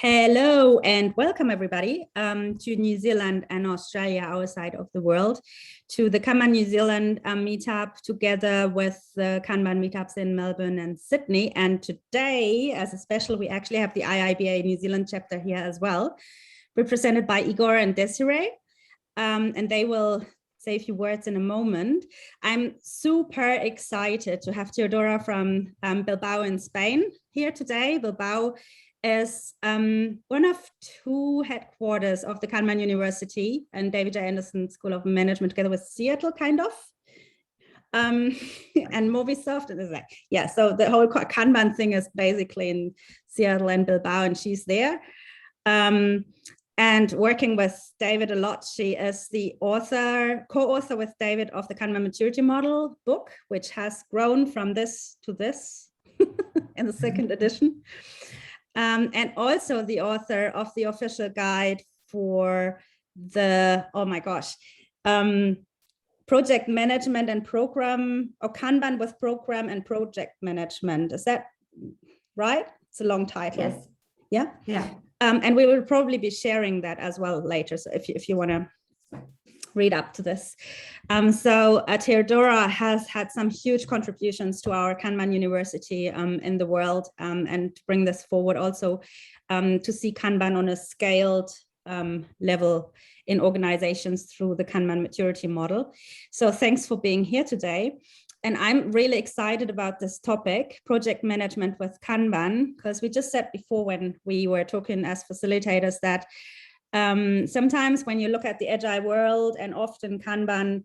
Hello and welcome everybody to New Zealand and Australia, our side of the world, to the Kanban New Zealand meetup together with the Kanban meetups in Melbourne and Sydney. And today, as a special, we actually have the IIBA New Zealand chapter here as well, represented by Igor and Desiree, and they will say a few words in a moment. I'm super excited to have Teodora from Bilbao in Spain here today. Bilbao is one of two headquarters of the Kanban University and David J. Anderson School of Management, together with Seattle, kind of, and Movisoft. And it's like, yeah, so the whole Kanban thing is basically in Seattle and Bilbao, and she's there. And working with David a lot. She is the co-author with David of the Kanban Maturity Model book, which has grown from this to this in the second edition. And also the author of the official guide for the, project management and program, or Kanban with program and project management. Is that right? It's a long title. Yes. Yeah? Yeah. And we will probably be sharing that as well later. So if you want to read up to this. Teodora has had some huge contributions to our Kanban University in the world, and to bring this forward also to see Kanban on a scaled level in organizations through the Kanban Maturity Model. So thanks for being here today. And I'm really excited about this topic, project management with Kanban, because we just said before when we were talking as facilitators that sometimes when you look at the agile world, and often Kanban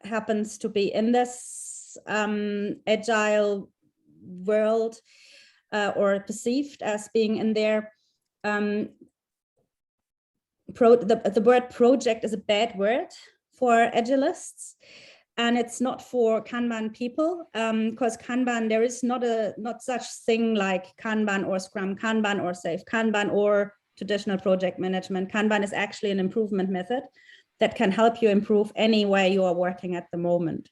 happens to be in this agile world or perceived as being in there, the word project is a bad word for agilists. And it's not for Kanban people, because Kanban, there is not such thing like Kanban or Scrum Kanban or Safe Kanban or traditional project management. Kanban is actually an improvement method that can help you improve any way you are working at the moment.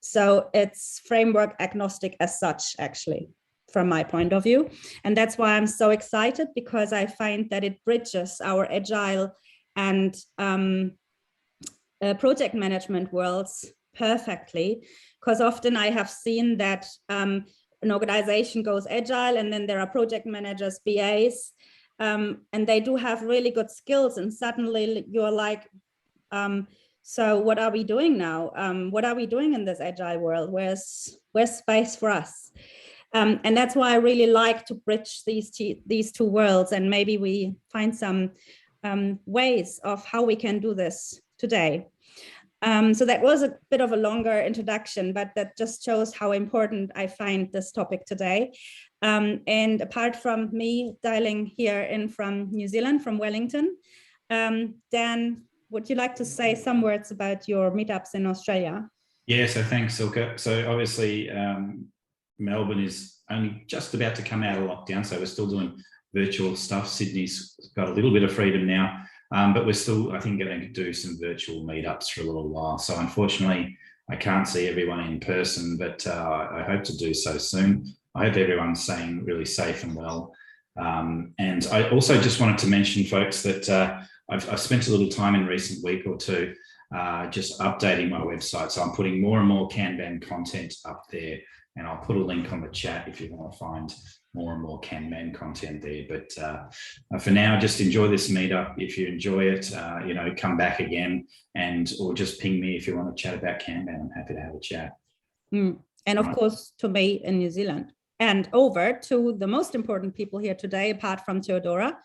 So it's framework agnostic as such, actually, from my point of view. And that's why I'm so excited, because I find that it bridges our agile and project management worlds perfectly, because often I have seen that an organization goes agile and then there are project managers, BAs, and they do have really good skills, and suddenly you're like, so what are we doing now? What are we doing in this agile world? Where's space for us? And that's why I really like to bridge these two worlds, and maybe we find some ways of how we can do this today. So that was a bit of a longer introduction, but that just shows how important I find this topic today. And apart from me dialing here in from New Zealand, from Wellington, Dan, would you like to say some words about your meetups in Australia? Yeah, so thanks, Silke. So obviously, Melbourne is only just about to come out of lockdown, so we're still doing virtual stuff. Sydney's got a little bit of freedom now. But we're still, I think, going to do some virtual meetups for a little while. So unfortunately, I can't see everyone in person, but I hope to do so soon. I hope everyone's staying really safe and well. And I also just wanted to mention, folks, that I've spent a little time in recent week or two just updating my website. So I'm putting more and more Kanban content up there, and I'll put a link on the chat if you want to find more and more Kanban content there. But for now, just enjoy this meetup. If you enjoy it, come back again, or just ping me if you want to chat about Kanban. I'm happy to have a chat. And of course, to me in New Zealand. And over to the most important people here today, apart from Teodora,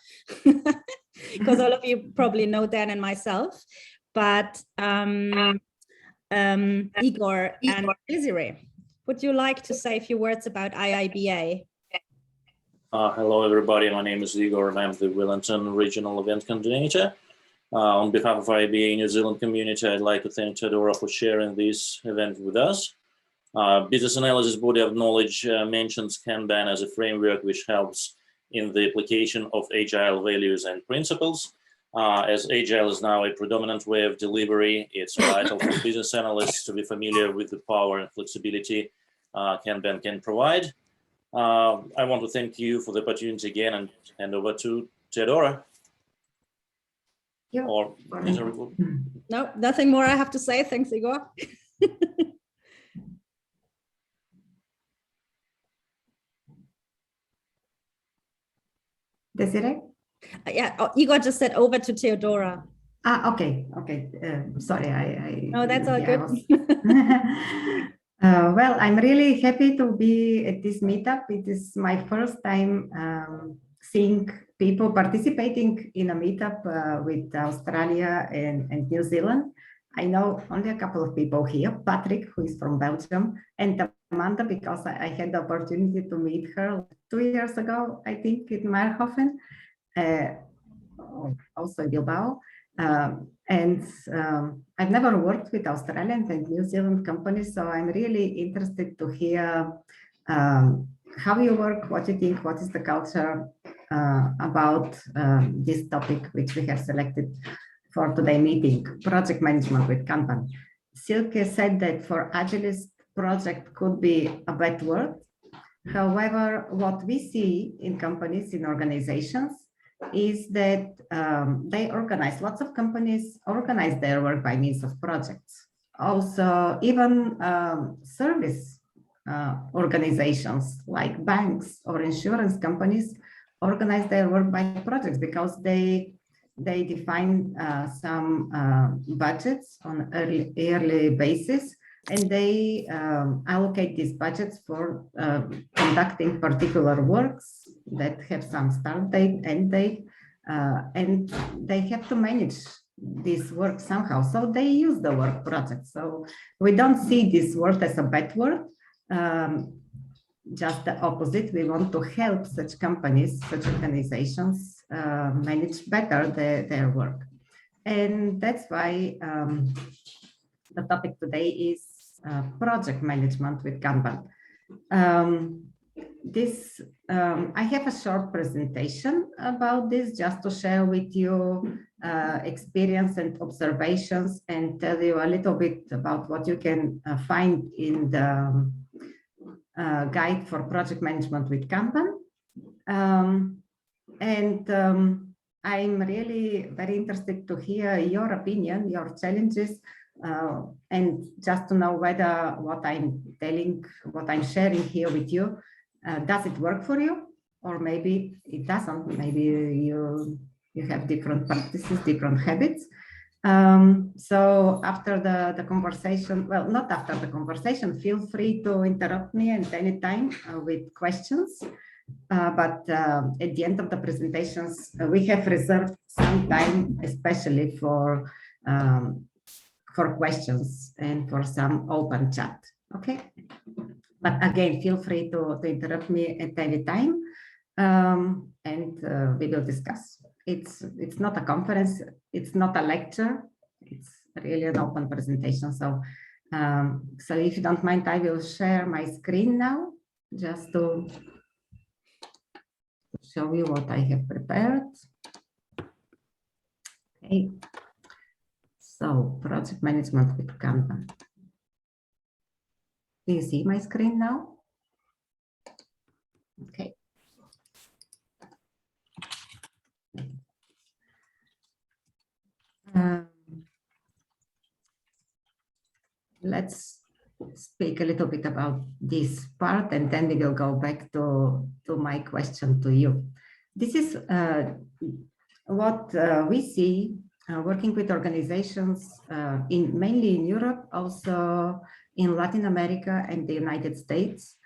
because all of you probably know Dan and myself, but Igor and Desiree, would you like to say a few words about IIBA? Hello, everybody. My name is Igor, and I'm the Wellington Regional Event Coordinator. On behalf of IIBA New Zealand community, I'd like to thank Teodora for sharing this event with us. Business analysis body of knowledge mentions Kanban as a framework which helps in the application of agile values and principles. As agile is now a predominant way of delivery, it's vital for business analysts to be familiar with the power and flexibility Kanban can provide. I want to thank you for the opportunity again and hand over to Teodora. Yeah. Or No, nothing more I have to say. Thanks, Igor. Desiree? Yeah, Igor just said over to Teodora. Ah, okay. Sorry, No, that's all good. Well, I'm really happy to be at this meetup. It is my first time seeing people participating in a meetup with Australia and New Zealand. I know only a couple of people here, Patrick, who is from Belgium, and Amanda, because I had the opportunity to meet her 2 years ago, I think, in Meyerhofen, also Bilbao. I've never worked with Australian and New Zealand companies, so I'm really interested to hear how you work, what you think, what is the culture about this topic, which we have selected for today's meeting, project management with Kanban. Silke said that for Agilist, project could be a bad word. However, what we see in companies, in organizations, is that they organize, lots of companies organize their work by means of projects. Also, even service organizations like banks or insurance companies organize their work by projects because they define some budgets on yearly basis, and they allocate these budgets for conducting particular works that have some start date, end date, and they have to manage this work somehow. So they use the word project. So we don't see this word as a bad word, just the opposite. We want to help such companies, such organizations manage better their work. And that's why the topic today is project management with Kanban. I have a short presentation about this just to share with you experience and observations and tell you a little bit about what you can find in the guide for project management with Kanban. I'm really very interested to hear your opinion, your challenges, and just to know whether what I'm telling, what I'm sharing here with you, does it work for you? Or maybe it doesn't. Maybe you have different practices, different habits. So after the conversation, well, not after the conversation, feel free to interrupt me at any time with questions. But at the end of the presentations, we have reserved some time, especially for questions and for some open chat. Okay. But again, feel free to interrupt me at any time, and we will discuss. It's not a conference, it's not a lecture, it's really an open presentation. So, so if you don't mind, I will share my screen now, just to show you what I have prepared. Okay. So, project management with Kanban. Do you see my screen now? Okay. Let's speak a little bit about this part, and then we will go back to my question to you. This is what we see working with organizations mainly in Europe, also in Latin America and the United States.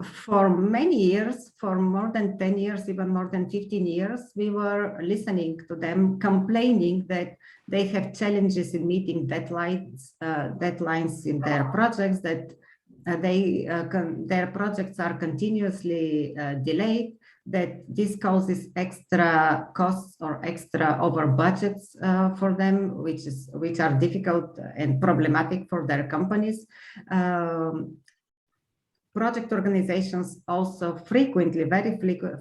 For many years, for more than 10 years, even more than 15 years, we were listening to them complaining that they have challenges in meeting deadlines in their projects, that their projects are continuously delayed, that this causes extra costs or extra over budgets for them, which are difficult and problematic for their companies. project organizations also very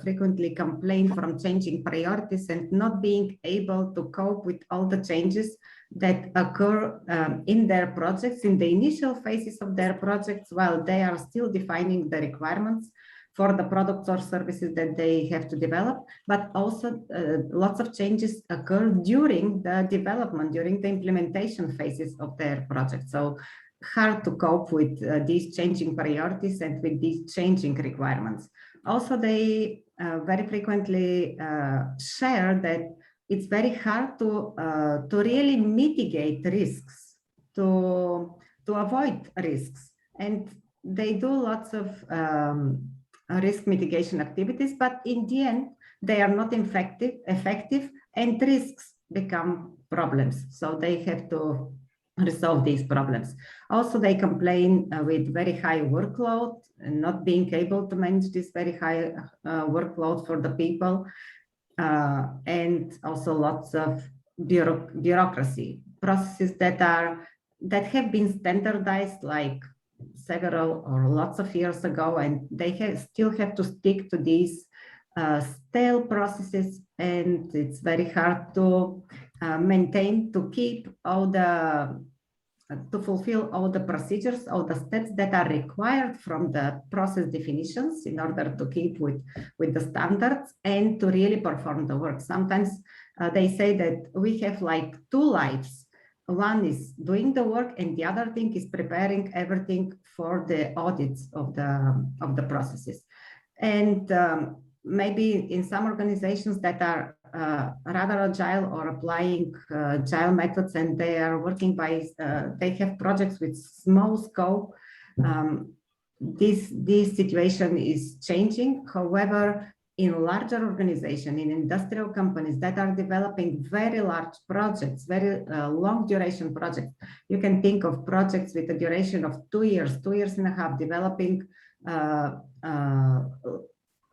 frequently complain from changing priorities and not being able to cope with all the changes that occur in their projects, in the initial phases of their projects, while they are still defining the requirements for the products or services that they have to develop, but also lots of changes occur during the development, during the implementation phases of their project. So hard to cope with these changing priorities and with these changing requirements. Also, they very frequently share that it's very hard to really mitigate risks, to avoid risks. And they do lots of risk mitigation activities, but in the end, they are not effective and risks become problems. So they have to resolve these problems. Also, they complain with very high workload and not being able to manage this very high workload for the people. And also lots of bureaucracy processes that have been standardized like several or lots of years ago, and they still have to stick to these stale processes, and it's very hard to maintain, to keep all the to fulfill all the procedures, all the steps that are required from the process definitions in order to keep with the standards and to really perform the work. Sometimes they say that we have like two lives. One is doing the work and the other thing is preparing everything for the audits of the processes. And maybe in some organizations that are rather agile or applying agile methods, and they are working by, they have projects with small scope. This situation is changing. However, in larger organizations, in industrial companies that are developing very large projects, very long duration projects, you can think of projects with a duration of 2 years, 2.5 years, developing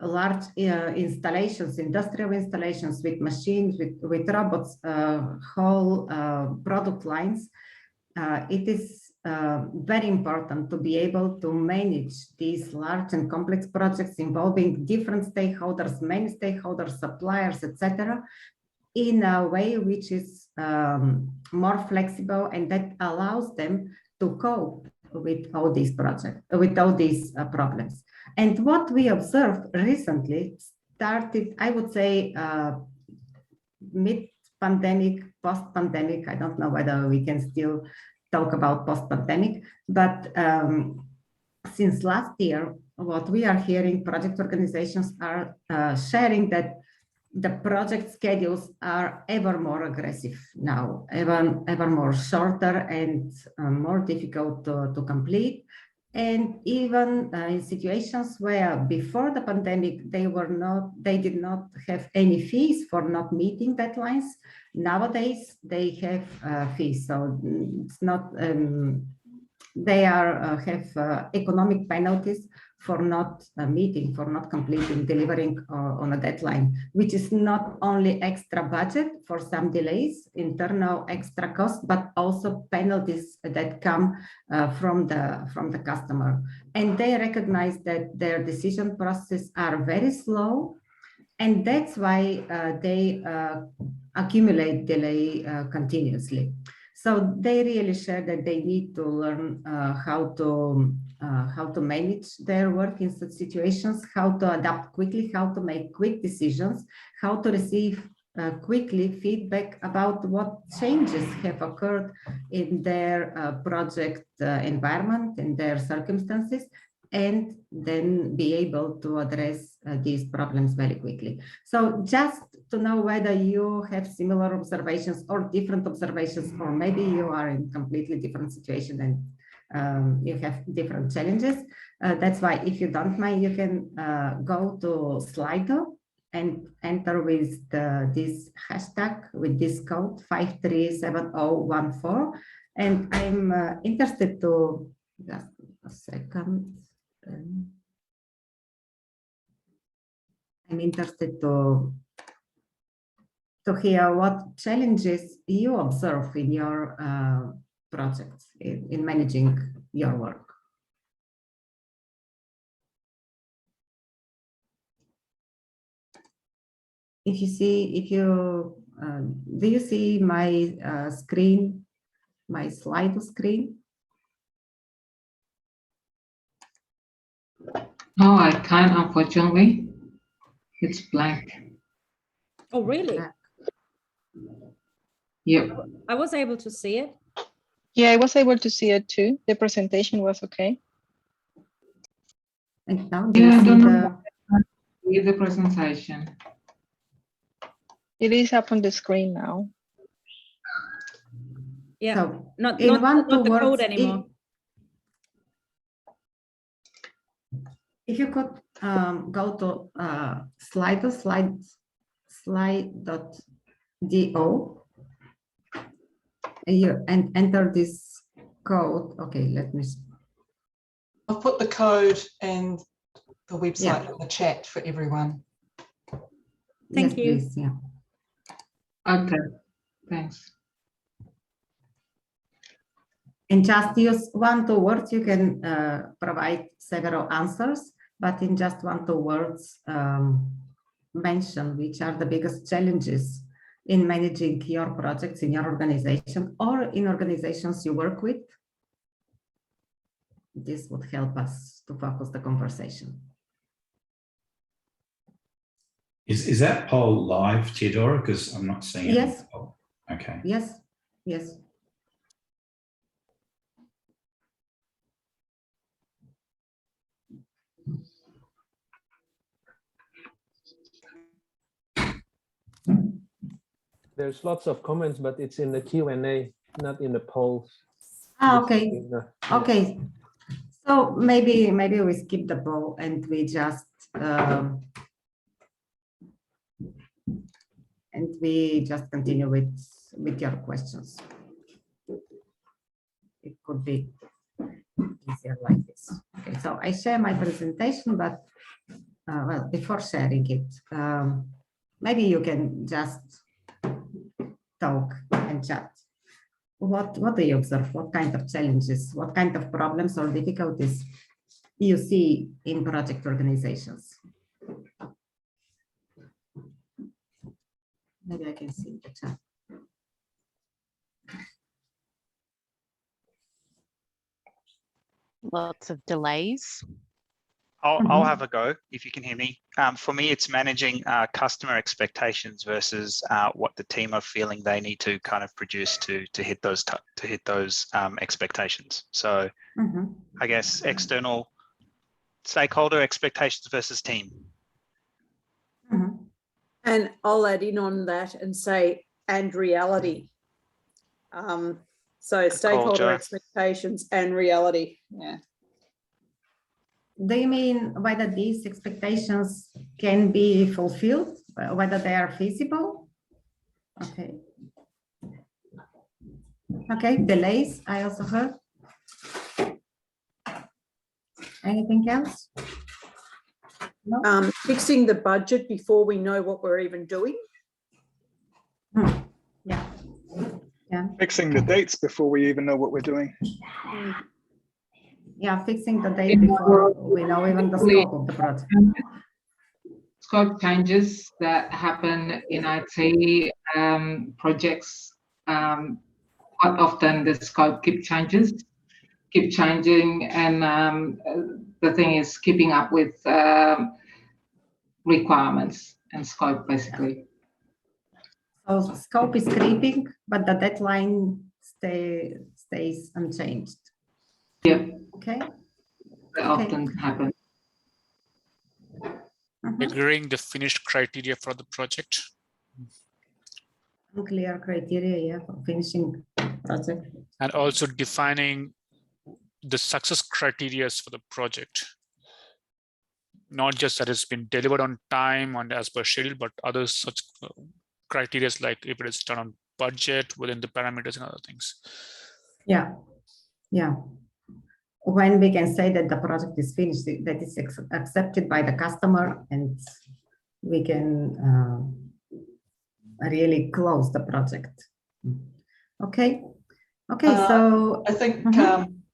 large installations, industrial installations with machines, with robots, whole product lines. It is very important to be able to manage these large and complex projects involving different stakeholders, many stakeholders, suppliers, etc., in a way which is more flexible and that allows them to cope with all these projects, with all these problems. And what we observed recently started, I would say, mid-pandemic, post-pandemic. I don't know whether we can still talk about post-pandemic, but since last year, what we are hearing, project organizations are sharing that the project schedules are ever more aggressive now, ever more shorter and more difficult to complete. And even in situations where before the pandemic, they did not have any fees for not meeting deadlines. Nowadays, they have fees. So it's not, they have economic penalties for not meeting, for not completing, delivering on a deadline, which is not only extra budget for some delays, internal extra costs, but also penalties that come from the customer. And they recognize that their decision processes are very slow, and that's why they accumulate delay continuously. So they really share that they need to learn how to manage their work in such situations, how to adapt quickly, how to make quick decisions, how to receive quickly feedback about what changes have occurred in their project environment, in their circumstances, and then be able to address these problems very quickly. So just to know whether you have similar observations or different observations, or maybe you are in completely different situation and you have different challenges. That's why, if you don't mind, you can go to Slido and enter with this hashtag, with this code 537014. And I'm interested to, just a second. I'm interested to hear what challenges you observe in your projects in managing your work. if you do you see my screen, my slide screen? No, I can't, unfortunately. It's blank. Oh, really? Yep. I was able to see it. Yeah, I was able to see it too. The presentation was okay. And now do Yeah, you I see don't the? know. With the presentation. It is up on the screen now. Yeah, So not in one, two the code words, anymore. If you could go to slide.do and enter this code. Okay, let me. I'll put the code and the website Yeah. in the chat for everyone. Thank Yes, you. please, yeah. Okay, thanks. In just use 1-2 words, you can provide several answers, but in just 1-2 words, mention which are the biggest challenges in managing your projects in your organization or in organizations you work with. This would help us to focus the conversation. Is that poll live, Teodora? Because I'm not seeing it. Yes. Okay. Yes, yes. There's lots of comments, but it's in the Q&A, not in the polls. Ah, okay. Yeah. Okay. So maybe we skip the poll and we just continue with your questions. It could be easier like this. Okay, so I share my presentation, but well, before sharing it, maybe you can just talk and chat. What do you observe? What kind of challenges, what kind of problems or difficulties you see in project organizations? Maybe I can see the chat. Lots of delays. I'll have a go if you can hear me. For me, it's managing customer expectations versus what the team are feeling they need to kind of produce to hit those expectations. So I guess external stakeholder expectations versus team. And I'll add in on that and say, and reality. So stakeholder expectations and reality. Yeah. Do you mean whether these expectations can be fulfilled, whether they are feasible? Okay. Okay, delays, I also heard. Anything else? No? Fixing the budget before we know what we're even doing. Yeah. Yeah. Fixing the dates before we even know what we're doing. Yeah, fixing the date before we know even the scope of the project. Scope changes that happen in IT projects, quite often the scope keep changing, and the thing is keeping up with requirements and scope basically. So scope is creeping, but the deadline stays unchanged. Yeah. Okay. That often happens. Agreeing the finished criteria for the project. Unclear criteria, yeah, for finishing project. And also defining the success criteria for the project. Not just that it's been delivered on time and as per schedule, but other such criteria like if it is done on budget, within the parameters and other things. Yeah, yeah. When we can say that the project is finished, that is accepted by the customer, and we can really close the project. Okay. Okay. So I think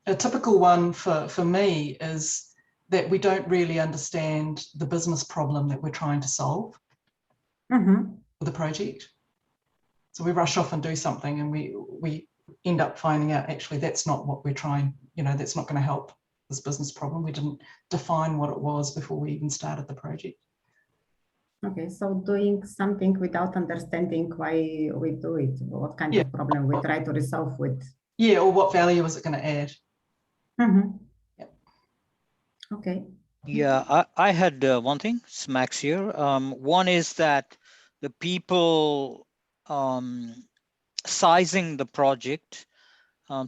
a typical one for me is that we don't really understand the business problem that we're trying to solve. for the project. So we rush off and do something, and we end up finding out actually that's not what we're trying. That's not going to help this business problem. We didn't define what it was before we even started the project. Okay, so doing something without understanding why we do it, what kind of problem we try to resolve with. Yeah, or what value is it going to add? Yep. Okay. Yeah, I had one thing, it's Max here. One is that the people sizing the project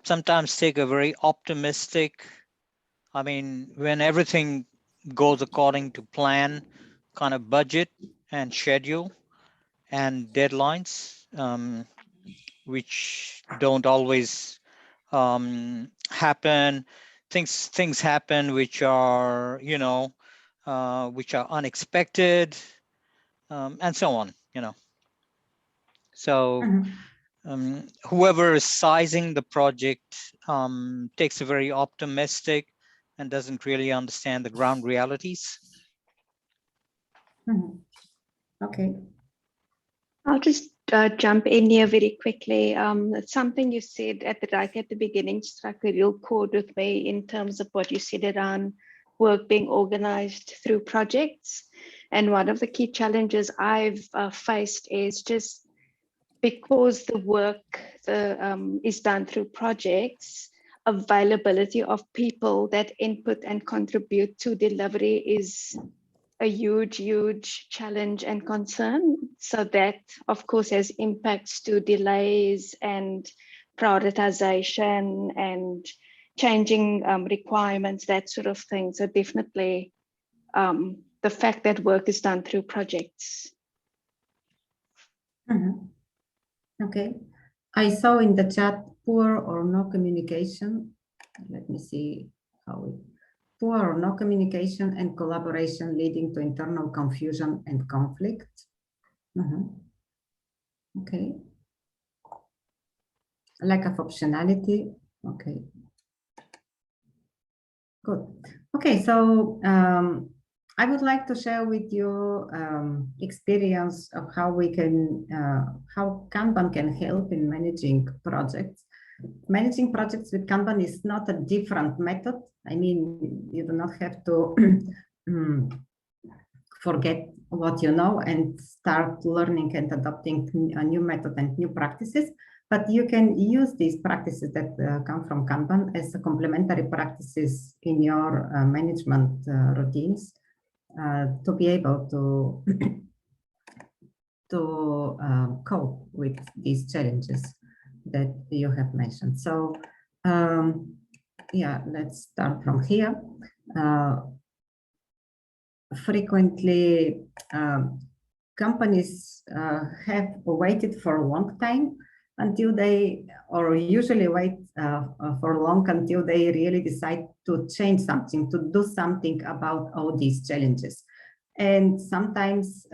sometimes take a very optimistic, I mean, when everything goes according to plan, kind of budget and schedule and deadlines, which don't always happen. Things happen which are, which are unexpected, and so on, So whoever is sizing the project takes a very optimistic and doesn't really understand the ground realities. Okay. I'll just jump in here very quickly. Something you said right at the beginning struck a real chord with me in terms of what you said around work being organized through projects. And one of the key challenges I've faced is just because the work is done through projects, availability of people that input and contribute to delivery is a huge challenge and concern. So that, of course, has impacts to delays and prioritization and changing requirements, that sort of thing. So definitely the fact that work is done through projects. Okay. I saw in the chat poor or no communication. Let me see how it. Poor or no communication and collaboration leading to internal confusion and conflict. Okay. Lack of optionality. Okay. Good. Okay, so I would like to share with you experience of how we can, how Kanban can help in managing projects. Managing projects with Kanban is not a different method. I mean, you do not have to forget what you know and start learning and adopting a new method and new practices, but you can use these practices that come from Kanban as complementary practices in your management routines to be able to cope with these challenges that you have mentioned. So yeah, let's start from here. Frequently, companies have waited for a long time until they, or usually wait for long until they really decide to change something, to do something about all these challenges. And sometimes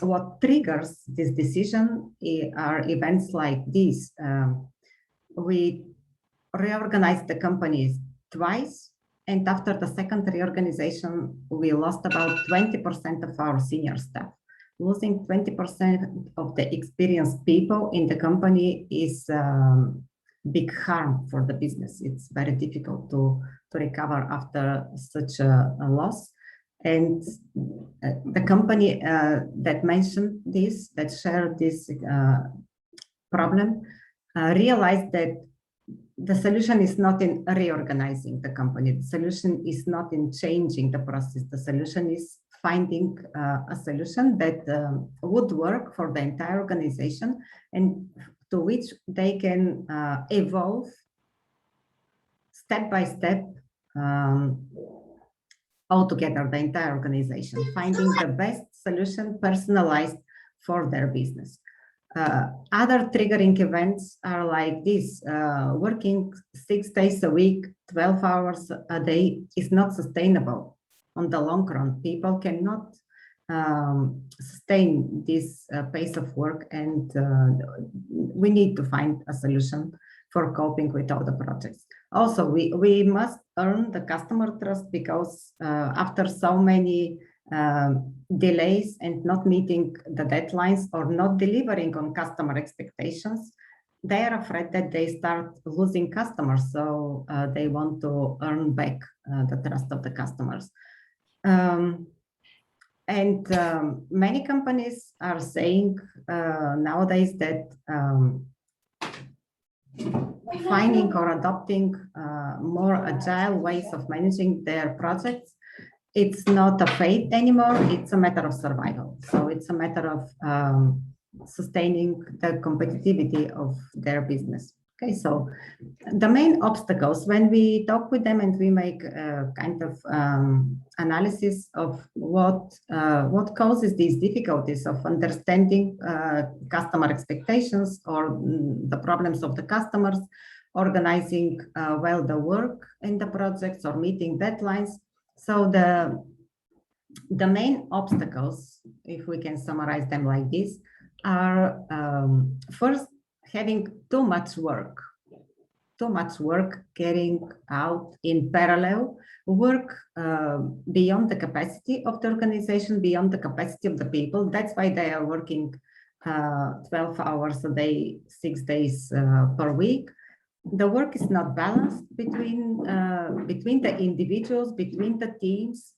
what triggers this decision are events like this. We reorganized the companies twice, and after the second reorganization, we lost about 20% of our senior staff. Losing 20% of the experienced people in the company is big harm for the business. It's very difficult to recover after such a loss. And the company that mentioned this, that shared this problem, realized that the solution is not in reorganizing the company. The solution is not in changing the process. The solution is finding a solution that would work for the entire organization and to which they can evolve step by step altogether, the entire organization, finding the best solution personalized for their business. Other triggering events are like this. Working 6 days a week, 12 hours a day is not sustainable on the long run. People cannot sustain this pace of work, and we need to find a solution for coping with all the projects. Also, we must earn the customer trust, because after so many delays and not meeting the deadlines or not delivering on customer expectations, they are afraid that they start losing customers. So they want to earn back the trust of the customers. Many companies are saying nowadays that finding or adopting more agile ways of managing their projects, it's not a fate anymore, it's a matter of survival. So it's a matter of sustaining the competitivity of their business. Okay, so the main obstacles, when we talk with them and we make a kind of analysis of what causes these difficulties of understanding customer expectations or the problems of the customers, organizing well the work in the projects or meeting deadlines. So the main obstacles, if we can summarize them like this, are first, having too much work carrying out in parallel, work beyond the capacity of the organization, beyond the capacity of the people. That's why they are working 12 hours a day, 6 days per week. The work is not balanced between the individuals, between the teams,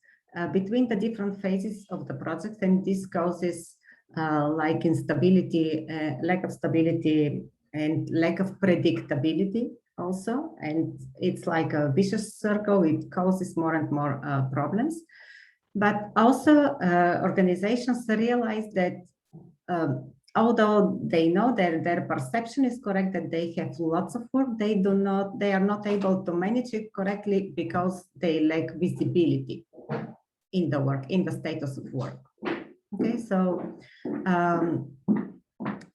between the different phases of the project, and this causes like instability, lack of stability, and lack of predictability also. And it's like a vicious circle. It causes more and more problems. But also organizations realize that although they know their perception is correct, that they have lots of work, they are not able to manage it correctly because they lack visibility in the work, in the status of work. Okay, so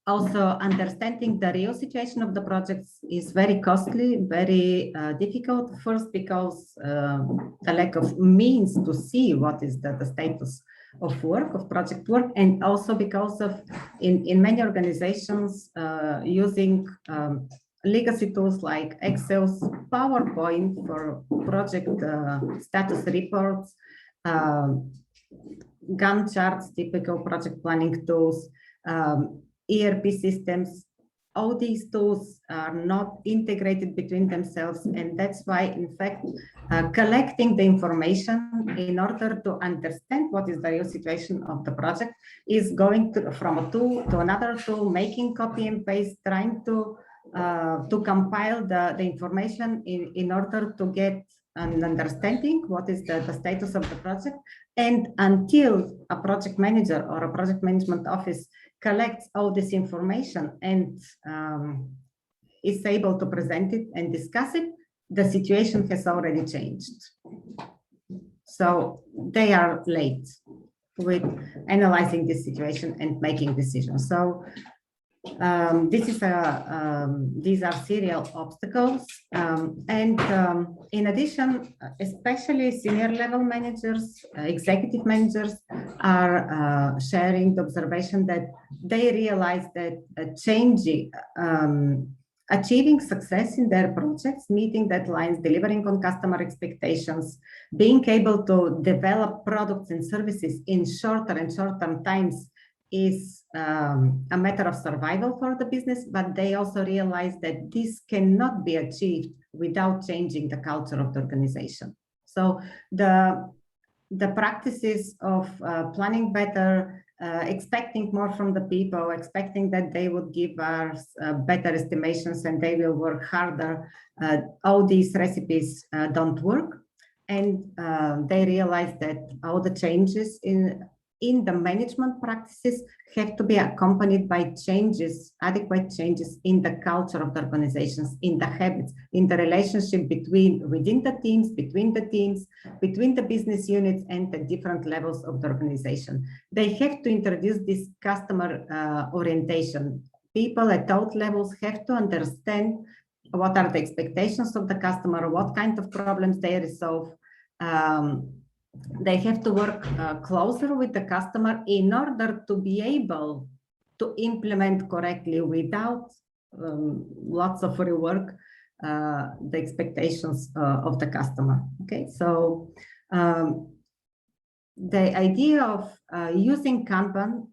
also understanding the real situation of the projects is very costly, very difficult. First, because the lack of means to see what is the status of work, of project work, and also because of in many organizations using legacy tools like Excel's, PowerPoint for project status reports, Gantt charts, typical project planning tools, ERP systems. All these tools are not integrated between themselves, and that's why, in fact, collecting the information in order to understand what is the real situation of the project is going from a tool to another tool, making copy and paste, trying to compile the information in order to get an understanding what is the status of the project. And until a project manager or a project management office collects all this information and is able to present it and discuss it, the situation has already changed. So they are late with analyzing this situation and making decisions. So these are serial obstacles. In addition, especially senior level managers, executive managers are sharing the observation that they realize that achieving success in their projects, meeting deadlines, delivering on customer expectations, being able to develop products and services in shorter and shorter times is a matter of survival for the business, but they also realize that this cannot be achieved without changing the culture of the organization. So the practices of planning better, expecting more from the people, expecting that they would give us better estimations and they will work harder, all these recipes don't work. And they realize that all the changes in the management practices have to be accompanied by changes, adequate changes in the culture of the organizations, in the habits, in the relationship within the teams, between the business units and the different levels of the organization. They have to introduce this customer orientation. People at all levels have to understand what are the expectations of the customer, what kind of problems they resolve. They have to work closer with the customer in order to be able to implement correctly without lots of rework the expectations of the customer. Okay, so the idea of using Kanban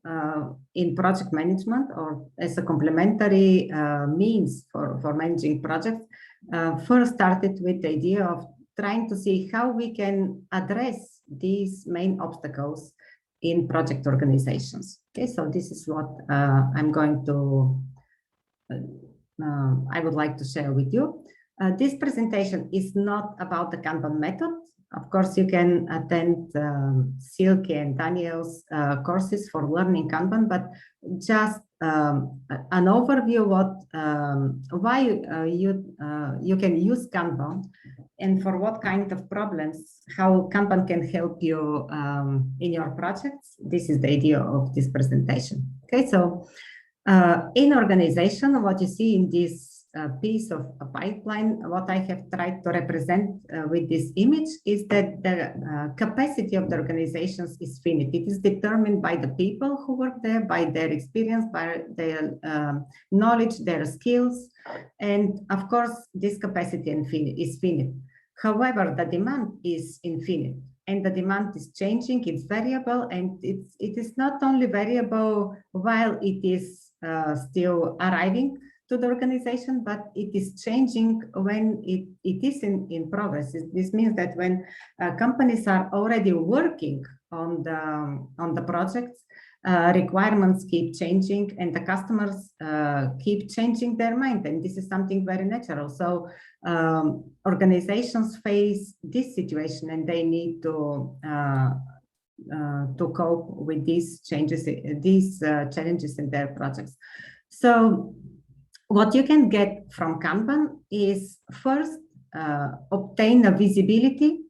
in project management or as a complementary means for managing projects first started with the idea of trying to see how we can address these main obstacles in project organizations. Okay, so this is what I'm going to, I would like to share with you. This presentation is not about the Kanban method. Of course, you can attend Silke and Daniel's courses for learning Kanban, but just an overview what why you can use Kanban and for what kind of problems, how Kanban can help you in your projects. This is the idea of this presentation. Okay, so in organization, what you see in this piece of a pipeline, what I have tried to represent with this image is that the capacity of the organizations is finite. It is determined by the people who work there, by their experience, by their knowledge, their skills, and of course, this capacity is finite. However, the demand is infinite, and the demand is changing, it's variable, and it is not only variable while it is still arriving to the organization, but it is changing when it is in progress. This means that when companies are already working on the projects, requirements keep changing and the customers keep changing their mind, and this is something very natural. So organizations face this situation and they need to cope with these changes, these challenges in their projects. So what you can get from Kanban is first obtain a visibility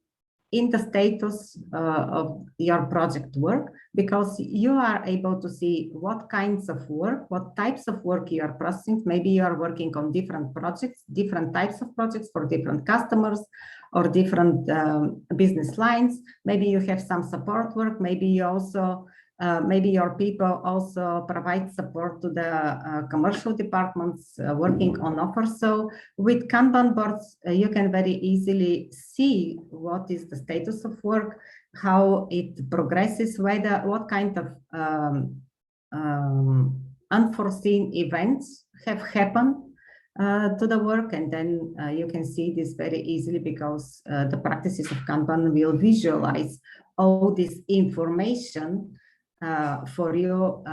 in the status of your project work, because you are able to see what kinds of work, what types of work you are processing. Maybe you are working on different projects, different types of projects for different customers or different business lines. Maybe you have some support work. Maybe you also maybe your people also provide support to the commercial departments working on offers. So with Kanban boards, you can very easily see what is the status of work, how it progresses, what kind of unforeseen events have happened to the work, and then you can see this very easily because the practices of Kanban will visualize all this information for you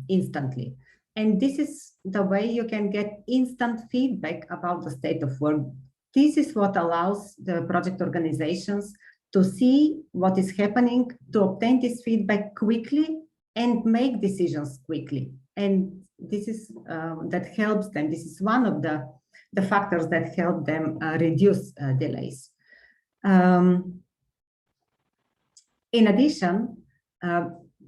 instantly. And this is the way you can get instant feedback about the state of work. This is what allows the project organizations to see what is happening, to obtain this feedback quickly and make decisions quickly. And this is that helps them. This is one of the factors that help them reduce delays. In addition,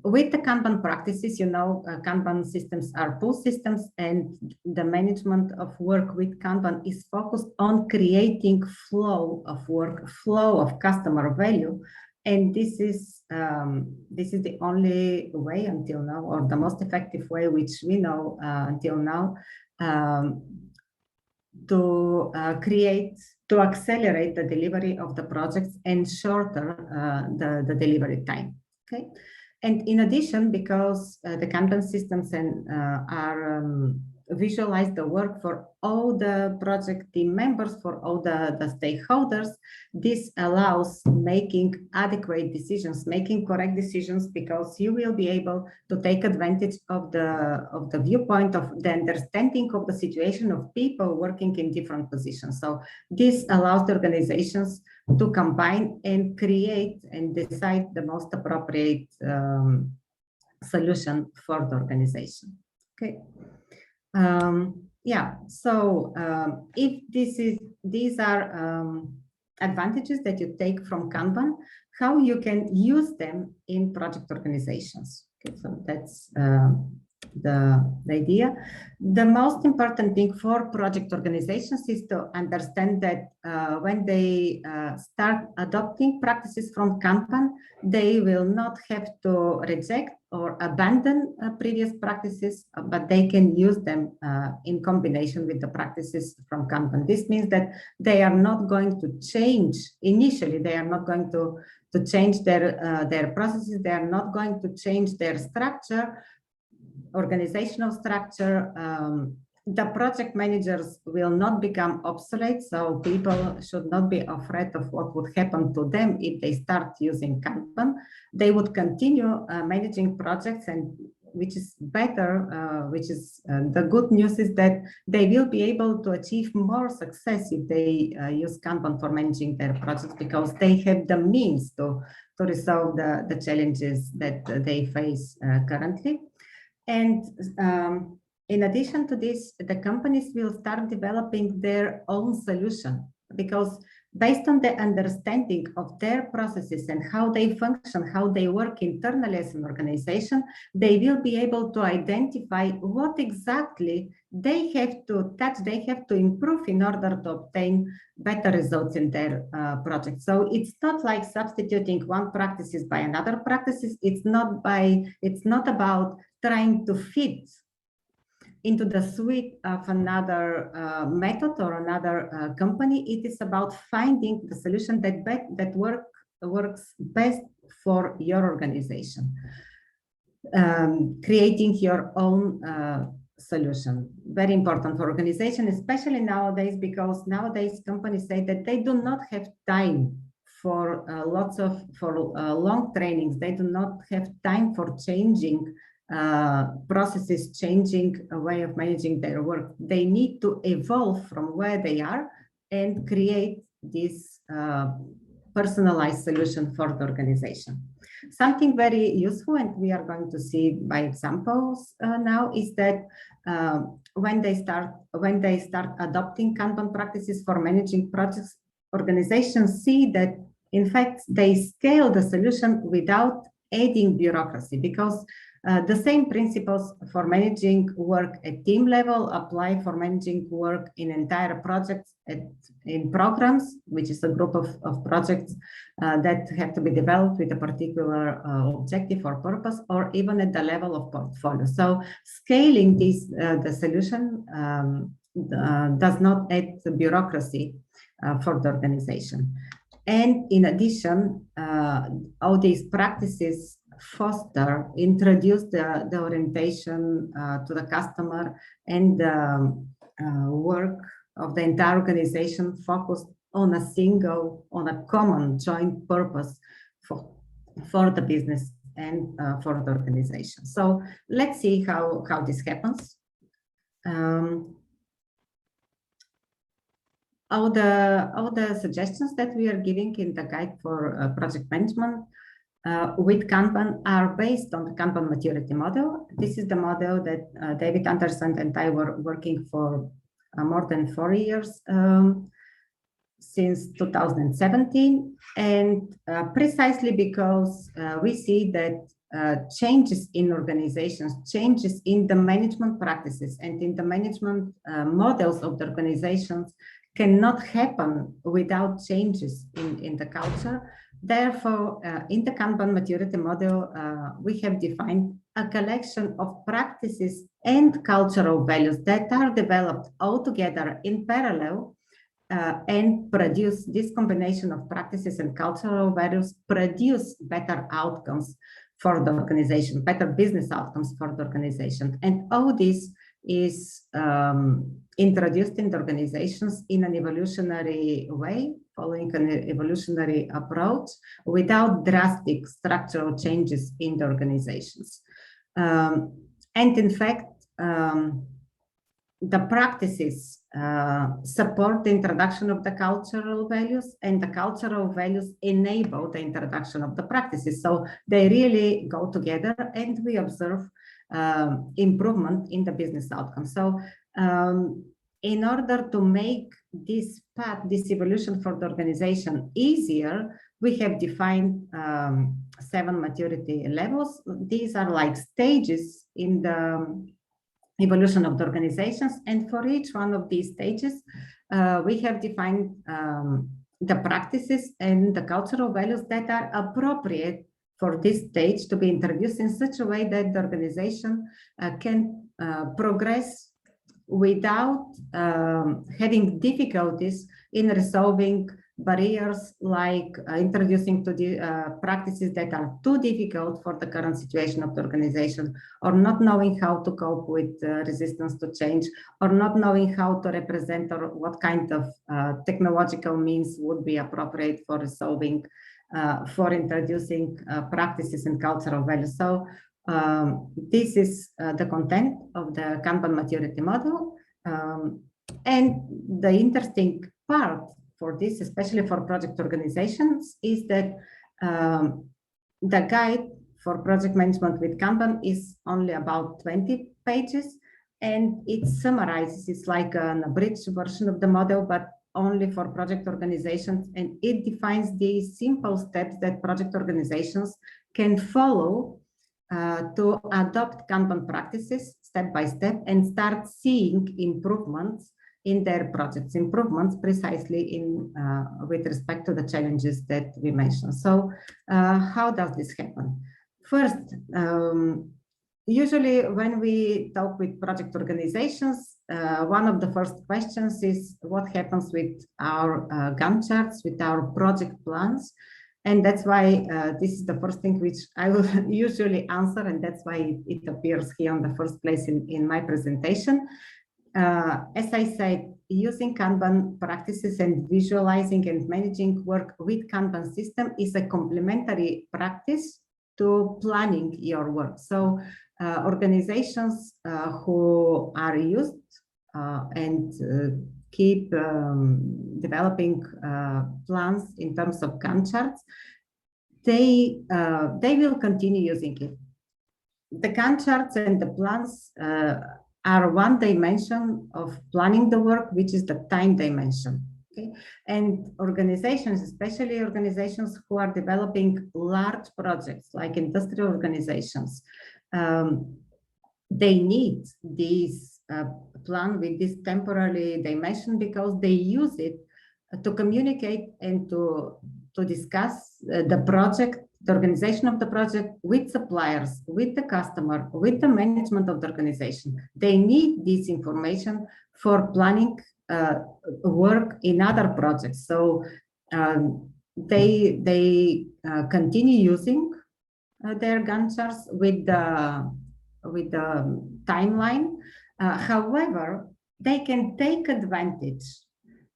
with the Kanban practices, you know, Kanban systems are pull systems, and the management of work with Kanban is focused on creating flow of work, flow of customer value. And this is the only way until now, or the most effective way which we know until now, to accelerate the delivery of the projects and shorter the delivery time. Okay. And in addition, because the Kanban systems are visualize the work for all the project team members, for all the stakeholders, this allows making adequate decisions, making correct decisions, because you will be able to take advantage of the viewpoint of the understanding of the situation of people working in different positions. So this allows the organizations to combine and create and decide the most appropriate solution for the organization. Okay. Yeah, so if these are advantages that you take from Kanban, how you can use them in project organizations. Okay, so that's the idea. The most important thing for project organizations is to understand that when they start adopting practices from Kanban, they will not have to reject or abandon previous practices, but they can use them in combination with the practices from Kanban. This means that they are not going to change initially. They are not going to to change their processes. They are not going to change their structure, organizational structure. The project managers will not become obsolete, so people should not be afraid of what would happen to them if they start using Kanban. They would continue managing projects, and which is better, the good news is that they will be able to achieve more success if they use Kanban for managing their projects, because they have the means to resolve the challenges that they face currently. And in addition to this, the companies will start developing their own solution, because based on the understanding of their processes and how they function, how they work internally as an organization, they will be able to identify what exactly they have to touch, they have to improve in order to obtain better results in their project. So it's not like substituting one practices by another practices. It's not about trying to fit into the suite of another method or another company. It is about finding the solution that works best for your organization, creating your own solution. Very important for organization, especially nowadays, because nowadays companies say that they do not have time for long trainings. They do not have time for changing processes, changing a way of managing their work. They need to evolve from where they are and create this personalized solution for the organization. Something very useful, and we are going to see by examples now, is that when they start adopting Kanban practices for managing projects, organizations see that in fact they scale the solution without adding bureaucracy, because the same principles for managing work at team level apply for managing work in entire projects in programs, which is a group of projects that have to be developed with a particular objective or purpose, or even at the level of portfolio. So scaling the solution does not add the bureaucracy for the organization. And in addition, all these practices introduce the orientation to the customer, and the work of the entire organization focused on a common joint purpose for the business and for the organization. So let's see how this happens. All the suggestions that we are giving in the guide for project management with Kanban are based on the Kanban Maturity Model. This is the model that David Anderson and I were working for more than 4 years, since 2017. And precisely because we see that changes in organizations, changes in the management practices and in the management models of the organizations cannot happen without changes in the culture. Therefore, in the Kanban Maturity Model, we have defined a collection of practices and cultural values that are developed all together in parallel, and produce this combination of practices and cultural values produce better outcomes for the organization, better business outcomes for the organization. And all this is introduced in the organizations in an evolutionary way, following an evolutionary approach, without drastic structural changes in the organizations. And in fact, the practices support the introduction of the cultural values, and the cultural values enable the introduction of the practices. So they really go together, and we observe improvement in the business outcome. So in order to make this path, this evolution for the organization easier, we have defined 7 maturity levels. These are like stages in the evolution of the organizations, and for each one of these stages, we have defined the practices and the cultural values that are appropriate for this stage to be introduced in such a way that the organization can progress without having difficulties in resolving barriers like introducing to the practices that are too difficult for the current situation of the organization, or not knowing how to cope with resistance to change, or not knowing how to represent or what kind of technological means would be appropriate for resolving, for introducing practices and cultural values. So this is the content of the Kanban Maturity Model. And the interesting part for this, especially for project organizations, is that the guide for project management with Kanban is only about 20 pages, and it summarizes, it's like an abridged version of the model, but only for project organizations, and it defines the simple steps that project organizations can follow to adopt Kanban practices step by step and start seeing improvements in their projects, improvements precisely in with respect to the challenges that we mentioned. So how does this happen? First, usually when we talk with project organizations, one of the first questions is what happens with our Gantt charts, with our project plans. And that's why this is the first thing which I will usually answer, and that's why it appears here on the first place in my presentation. As I said, using Kanban practices and visualizing and managing work with Kanban system is a complementary practice to planning your work. So organizations who are used and keep developing plans in terms of Gantt charts, they will continue using it. The Gantt charts and the plans are one dimension of planning the work, which is the time dimension. Okay? And organizations, especially organizations who are developing large projects like industrial organizations, they need this plan with this temporary dimension because they use it to communicate and to discuss the project, the organization of the project with suppliers, with the customer, with the management of the organization. They need this information for planning work in other projects. So they continue using their Gantt charts with the timeline. However, they can take advantage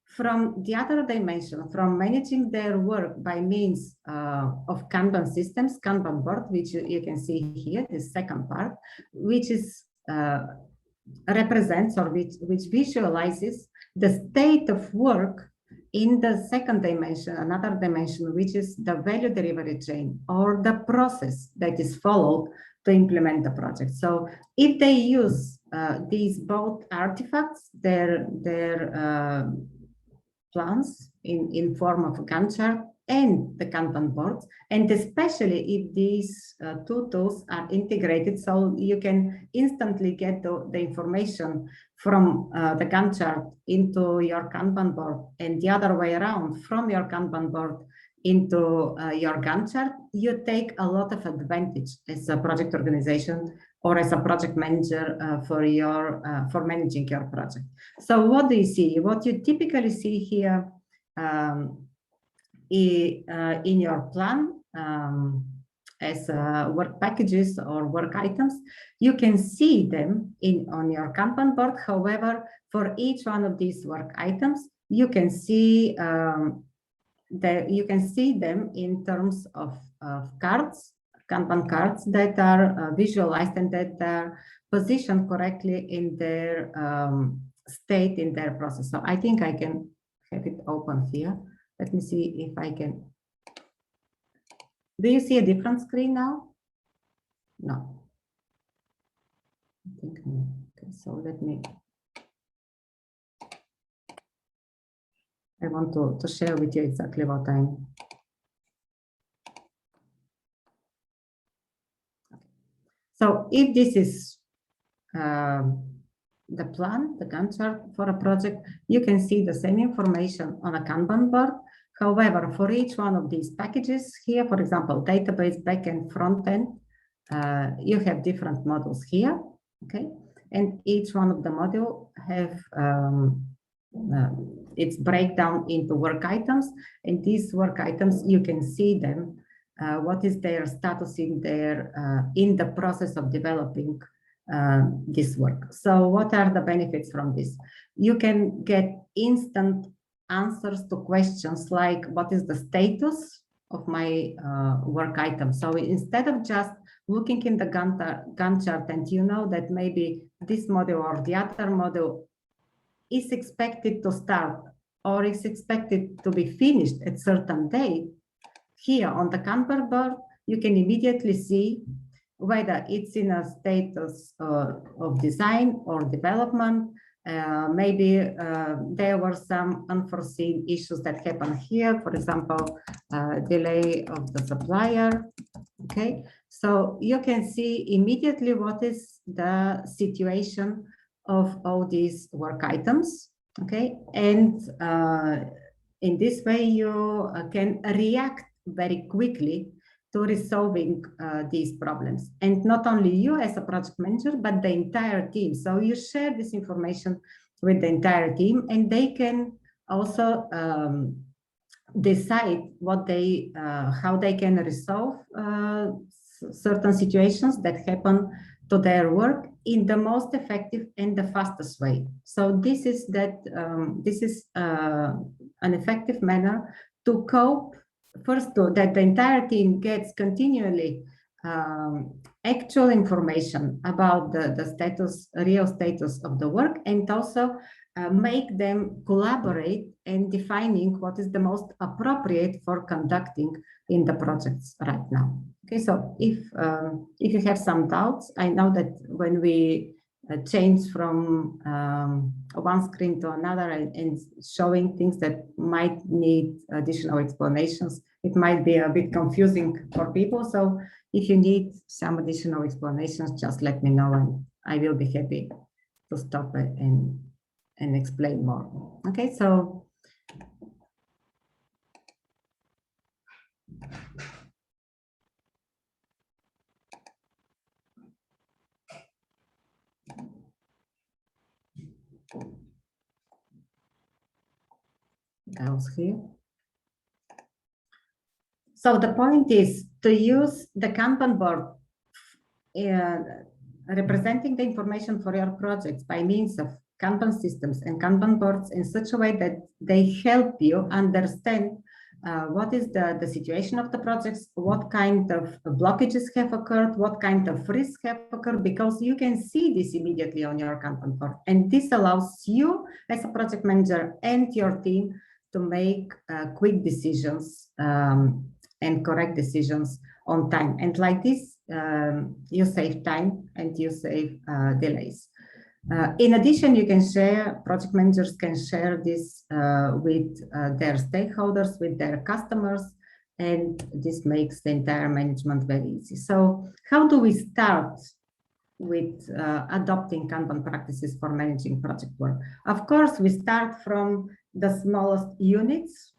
from the other dimension, from managing their work by means of Kanban systems, Kanban board, which you can see here, the second part, which is represents or which visualizes the state of work in the second dimension, another dimension, which is the value delivery chain or the process that is followed to implement the project. So if they use these both artifacts, their plans in form of a Gantt chart and the Kanban boards, and especially if these two tools are integrated, so you can instantly get the information from the Gantt chart into your Kanban board and the other way around, from your Kanban board into your Gantt chart, you take a lot of advantage as a project organization or as a project manager for managing your project. So what do you see? What you typically see here in your plan as work packages or work items, you can see them on your Kanban board. However, for each one of these work items, you can see them in terms of cards, Kanban cards that are visualized and that are positioned correctly in their state in their process. So I think I can have it open here. Let me see if I can. Do you see a different screen now? No. I think no. Okay, so let me. I want to share with you exactly what I'm. So if this is the plan, the Gantt chart for a project, you can see the same information on a Kanban board. However, for each one of these packages here, for example, database, backend, frontend, you have different models here, okay? And each one of the module have it's breakdown into work items, and these work items, you can see them, what is their status in the process of developing this work. So what are the benefits from this? You can get instant answers to questions like, what is the status of my work item? So instead of just looking in the Gantt chart and you know that maybe this model or the other model is expected to start or is expected to be finished at certain date, here on the Kanban board, you can immediately see whether it's in a status of design or development. Maybe there were some unforeseen issues that happened here, for example, delay of the supplier. Okay, so you can see immediately what is the situation of all these work items. Okay, and in this way you can react very quickly to resolving these problems. And not only you as a project manager, but the entire team. So you share this information with the entire team, and they can also decide what they, how they can resolve certain situations that happen to their work in the most effective and the fastest way. So this is an effective manner to cope. First, that the entire team gets continually actual information about the status, real status of the work, and also make them collaborate in defining what is the most appropriate for conducting in the projects right now. Okay, so if you have some doubts, I know that when we change from one screen to another and showing things that might need additional explanations, it might be a bit confusing for people. So if you need some additional explanations, just let me know and I will be happy to stop it and explain more. Okay, so else here. So the point is to use the Kanban board representing the information for your projects by means of Kanban systems and Kanban boards in such a way that they help you understand what is the situation of the projects, what kind of blockages have occurred, what kind of risks have occurred, because you can see this immediately on your Kanban board. And this allows you as a project manager and your team to make quick decisions and correct decisions on time. And like this, you save time and you save delays. In addition, you can share, project managers can share this with their stakeholders, with their customers, and this makes the entire management very easy. So how do we start with adopting Kanban practices for managing project work? Of course, we start from the smallest units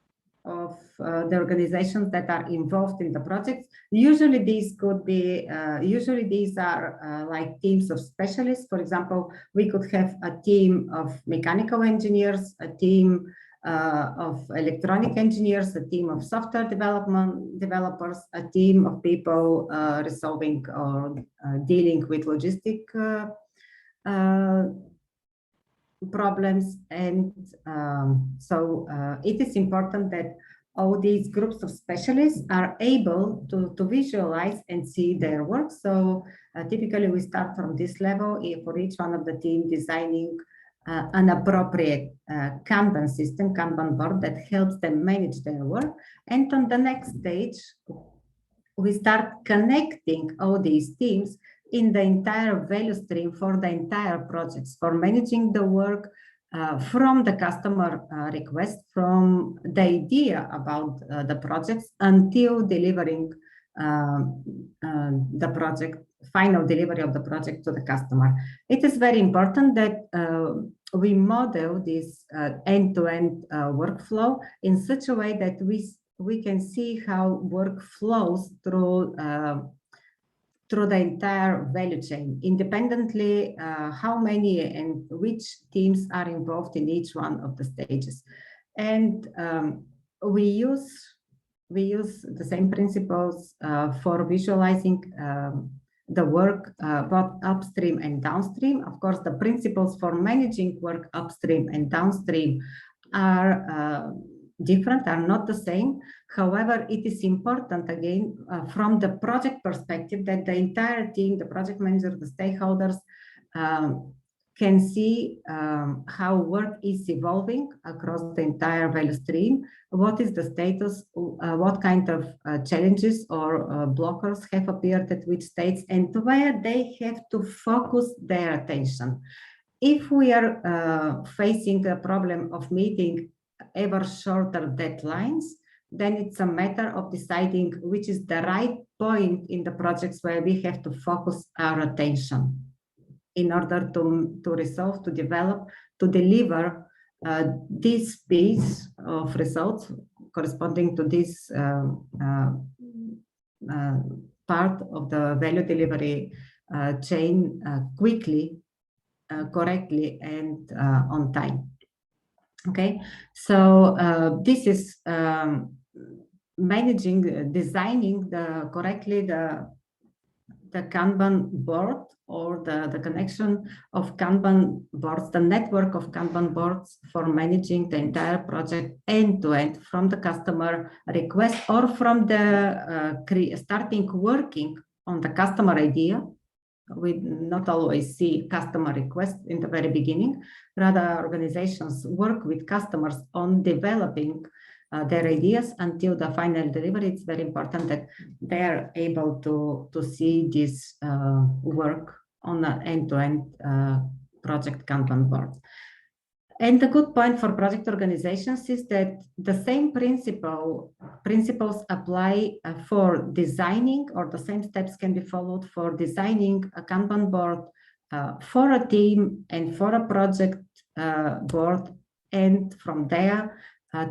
of the organizations that are involved in the projects. Usually these could be, these are like teams of specialists. For example, we could have a team of mechanical engineers, a team of electronic engineers, a team of software developers, a team of people resolving or dealing with logistic problems. And so it is important that all these groups of specialists are able to visualize and see their work. So typically we start from this level for each one of the team designing an appropriate Kanban system, Kanban board that helps them manage their work. And on the next stage, we start connecting all these teams in the entire value stream for the entire projects, for managing the work from the customer request, from the idea about the projects until delivering the project, final delivery of the project to the customer. It is very important that we model this end-to-end workflow in such a way that we can see how work flows through through the entire value chain, independently how many and which teams are involved in each one of the stages. And we use the same principles for visualizing the work both upstream and downstream. Of course, the principles for managing work upstream and downstream are different, are not the same. However, it is important, again, from the project perspective, that the entire team, the project manager, the stakeholders, can see how work is evolving across the entire value stream, what is the status, what kind of challenges or blockers have appeared at which states, and where they have to focus their attention. If we are facing a problem of meeting ever shorter deadlines, then it's a matter of deciding which is the right point in the projects where we have to focus our attention in order to resolve, to develop, to deliver this piece of results corresponding to this part of the value delivery chain quickly, correctly, and on time. Okay, so this is managing, designing correctly the Kanban board, or the connection of Kanban boards, the network of Kanban boards for managing the entire project end to end, from the customer request or from the starting working on the customer idea. We not always see customer requests in the very beginning. Rather, organizations work with customers on developing their ideas until the final delivery. It's very important that they're able to see this work on an end-to-end project Kanban board. And the good point for project organizations is that the same principles apply for designing, or the same steps can be followed for designing a Kanban board for a team and for a project board, and from there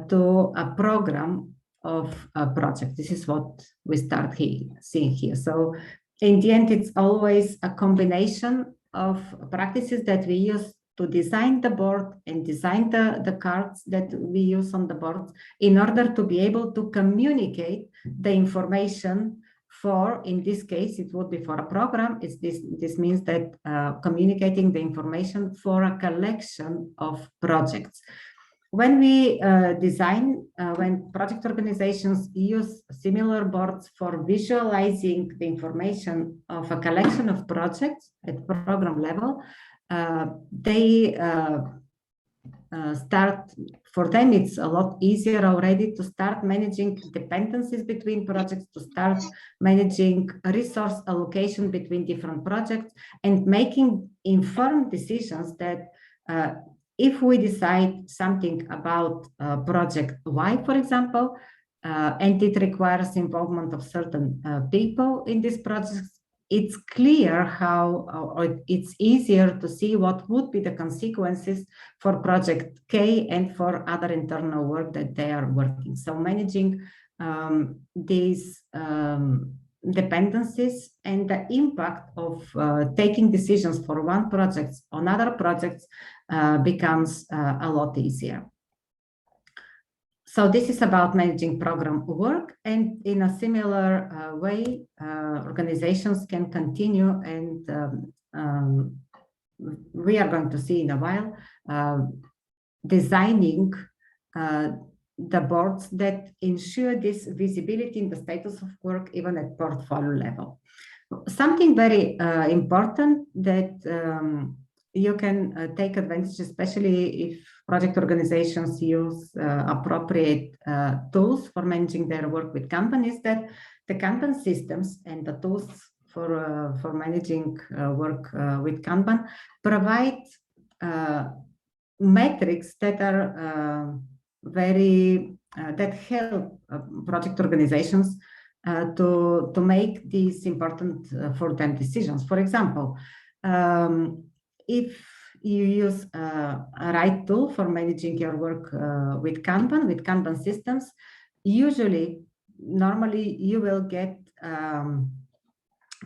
to a program of a project. This is what we start seeing here. So in the end, it's always a combination of practices that we use to design the board and design the cards that we use on the board in order to be able to communicate the information for, in this case, it would be for a program. This means that communicating the information for a collection of projects. When we when project organizations use similar boards for visualizing the information of a collection of projects at program level, they start, for them it's a lot easier already to start managing dependencies between projects, to start managing resource allocation between different projects, and making informed decisions that if we decide something about project Y, for example, and it requires involvement of certain people in this project, it's clear how, or it's easier to see what would be the consequences for project K and for other internal work that they are working. So managing these dependencies and the impact of taking decisions for one project on other projects becomes a lot easier. So this is about managing program work, and in a similar way, organizations can continue, and we are going to see in a while, designing the boards that ensure this visibility in the status of work, even at portfolio level. Something very important that you can take advantage, especially if project organizations use appropriate tools for managing their work with Kanban, is that the Kanban systems and the tools for managing work with Kanban provide metrics that are that help project organizations to make these important for them decisions. For example, if you use a right tool for managing your work with Kanban systems, normally you will get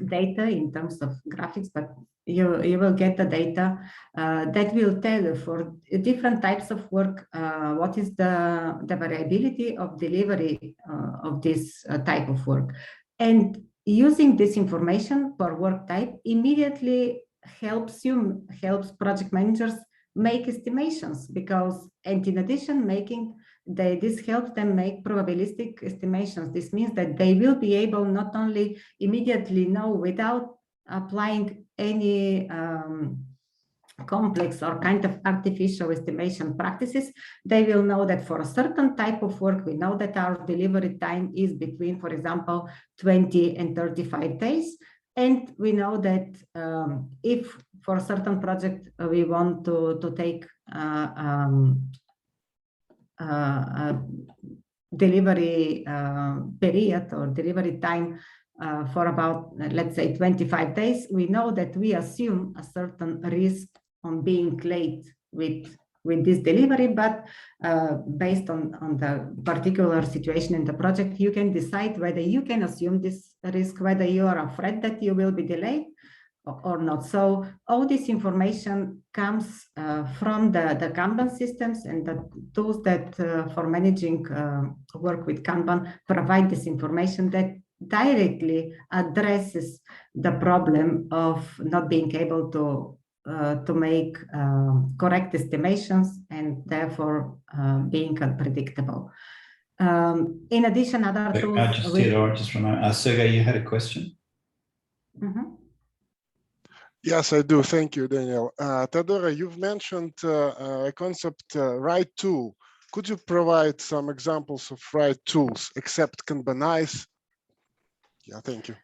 data in terms of graphics, but you will get the data that will tell you for different types of work what is the variability of delivery of this type of work. And using this information per work type immediately helps project managers make estimations, because, and in addition, this helps them make probabilistic estimations. This means that they will be able not only immediately know without applying any complex or kind of artificial estimation practices, they will know that for a certain type of work, we know that our delivery time is between, for example, 20 and 35 days. And we know that if for a certain project we want to take delivery period or delivery time for about, let's say, 25 days, we know that we assume a certain risk on being late with this delivery, but based on the particular situation in the project, you can decide whether you can assume this risk, whether you are afraid that you will be delayed or not. So all this information comes from the Kanban systems, and the tools that for managing work with Kanban provide this information that directly addresses the problem of not being able to make correct estimations and therefore being unpredictable. In addition, other tools. Teodora, just from Sergey, you had a question? Mm-hmm. Yes, I do. Thank you, Daniel. Teodora, you've mentioned a concept, right tool. Could you provide some examples of right tools except Kanbanize? Yeah, thank you.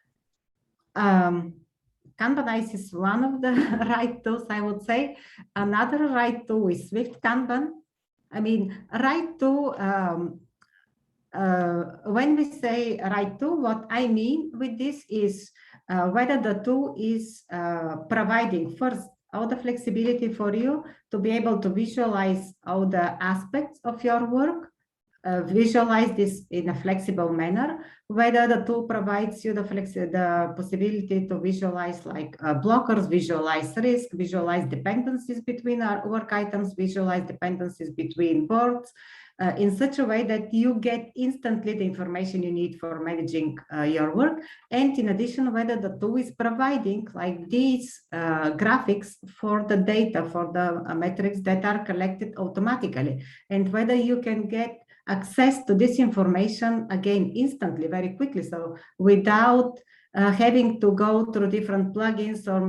Kanbanize is one of the right tools, I would say. Another right tool is Swift Kanban. I mean, right tool, when we say right tool, what I mean with this is whether the tool is providing first all the flexibility for you to be able to visualize all the aspects of your work, visualize this in a flexible manner, whether the tool provides you the possibility to visualize like blockers, visualize risk, visualize dependencies between our work items, visualize dependencies between boards, in such a way that you get instantly the information you need for managing your work. And in addition, whether the tool is providing like these graphics for the data, for the metrics that are collected automatically, and whether you can get access to this information again instantly, very quickly, so without having to go through different plugins or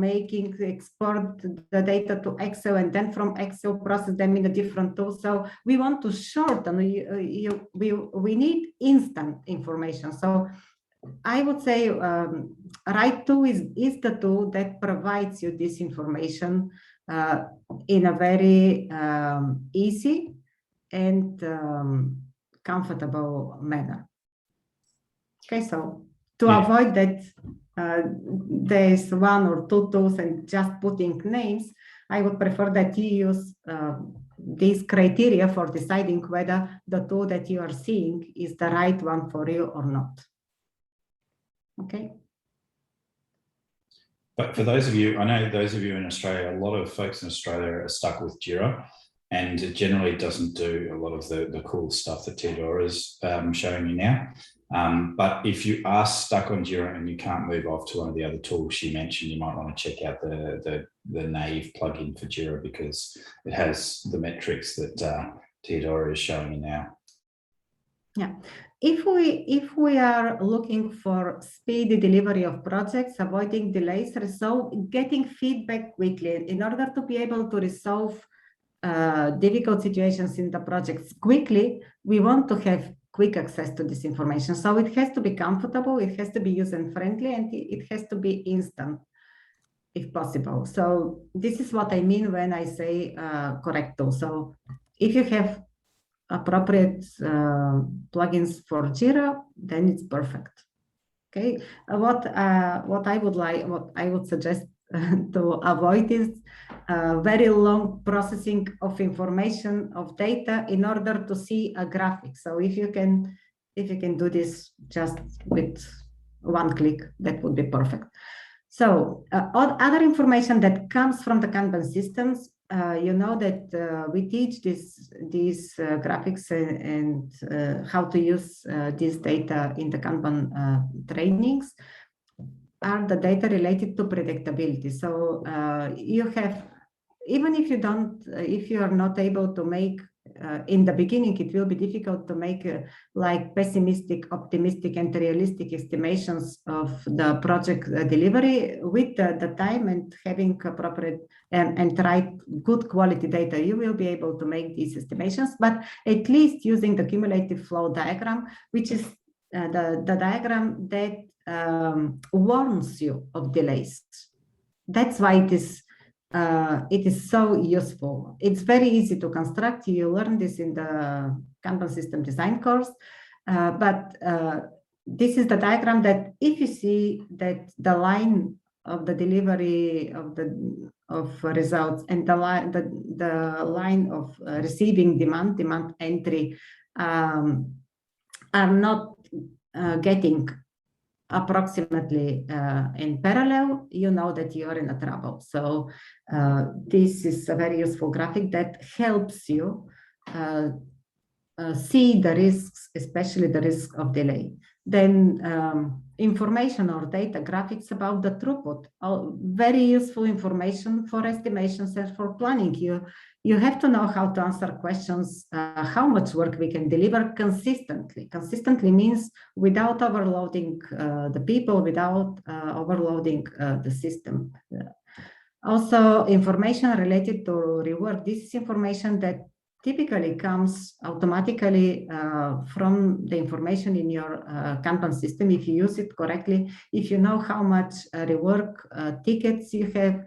export the data to Excel and then from Excel process them in a different tool. So we want to shorten, we need instant information. So I would say right tool is the tool that provides you this information in a very easy and comfortable manner. Okay, so to avoid that there is one or two tools and just putting names, I would prefer that you use these criteria for deciding whether the tool that you are seeing is the right one for you or not. Okay. But for those of you, I know those of you in Australia, a lot of folks in Australia are stuck with Jira, and it generally doesn't do a lot of the cool stuff that Teodora is showing you now. But if you are stuck on Jira and you can't move off to one of the other tools she mentioned, you might want to check out the Naive plugin for Jira, because it has the metrics that Teodora is showing you now. Yeah, if we are looking for speedy delivery of projects, avoiding delays, getting feedback quickly in order to be able to resolve difficult situations in the projects quickly, we want to have quick access to this information. So it has to be comfortable, it has to be user-friendly, and it has to be instant, if possible. So this is what I mean when I say correct tool. So if you have appropriate plugins for Jira, then it's perfect. Okay, what I would suggest to avoid is very long processing of information, of data, in order to see a graphic. So if you can do this just with one click, that would be perfect. So other information that comes from the Kanban systems, you know that we teach these graphics and how to use this data in the Kanban trainings, are the data related to predictability. So you have, even if you don't, if you are not able to make, in the beginning, it will be difficult to make like pessimistic, optimistic, and realistic estimations of the project delivery. With the time and having appropriate and right good quality data, you will be able to make these estimations, but at least using the cumulative flow diagram, which is the diagram that warns you of delays. That's why it is so useful. It's very easy to construct. You learn this in the Kanban system design course, but this is the diagram that if you see that the line of the delivery of results and the line of receiving demand entry are not getting approximately in parallel, you know that you are in a trouble. So this is a very useful graphic that helps you see the risks, especially the risk of delay. Then information or data graphics about the throughput, very useful information for estimations and for planning. You have to know how to answer questions, how much work we can deliver consistently. Consistently means without overloading the people, without overloading the system. Also, information related to rework. This is information that typically comes automatically from the information in your Kanban system if you use it correctly. If you know how much rework tickets you have,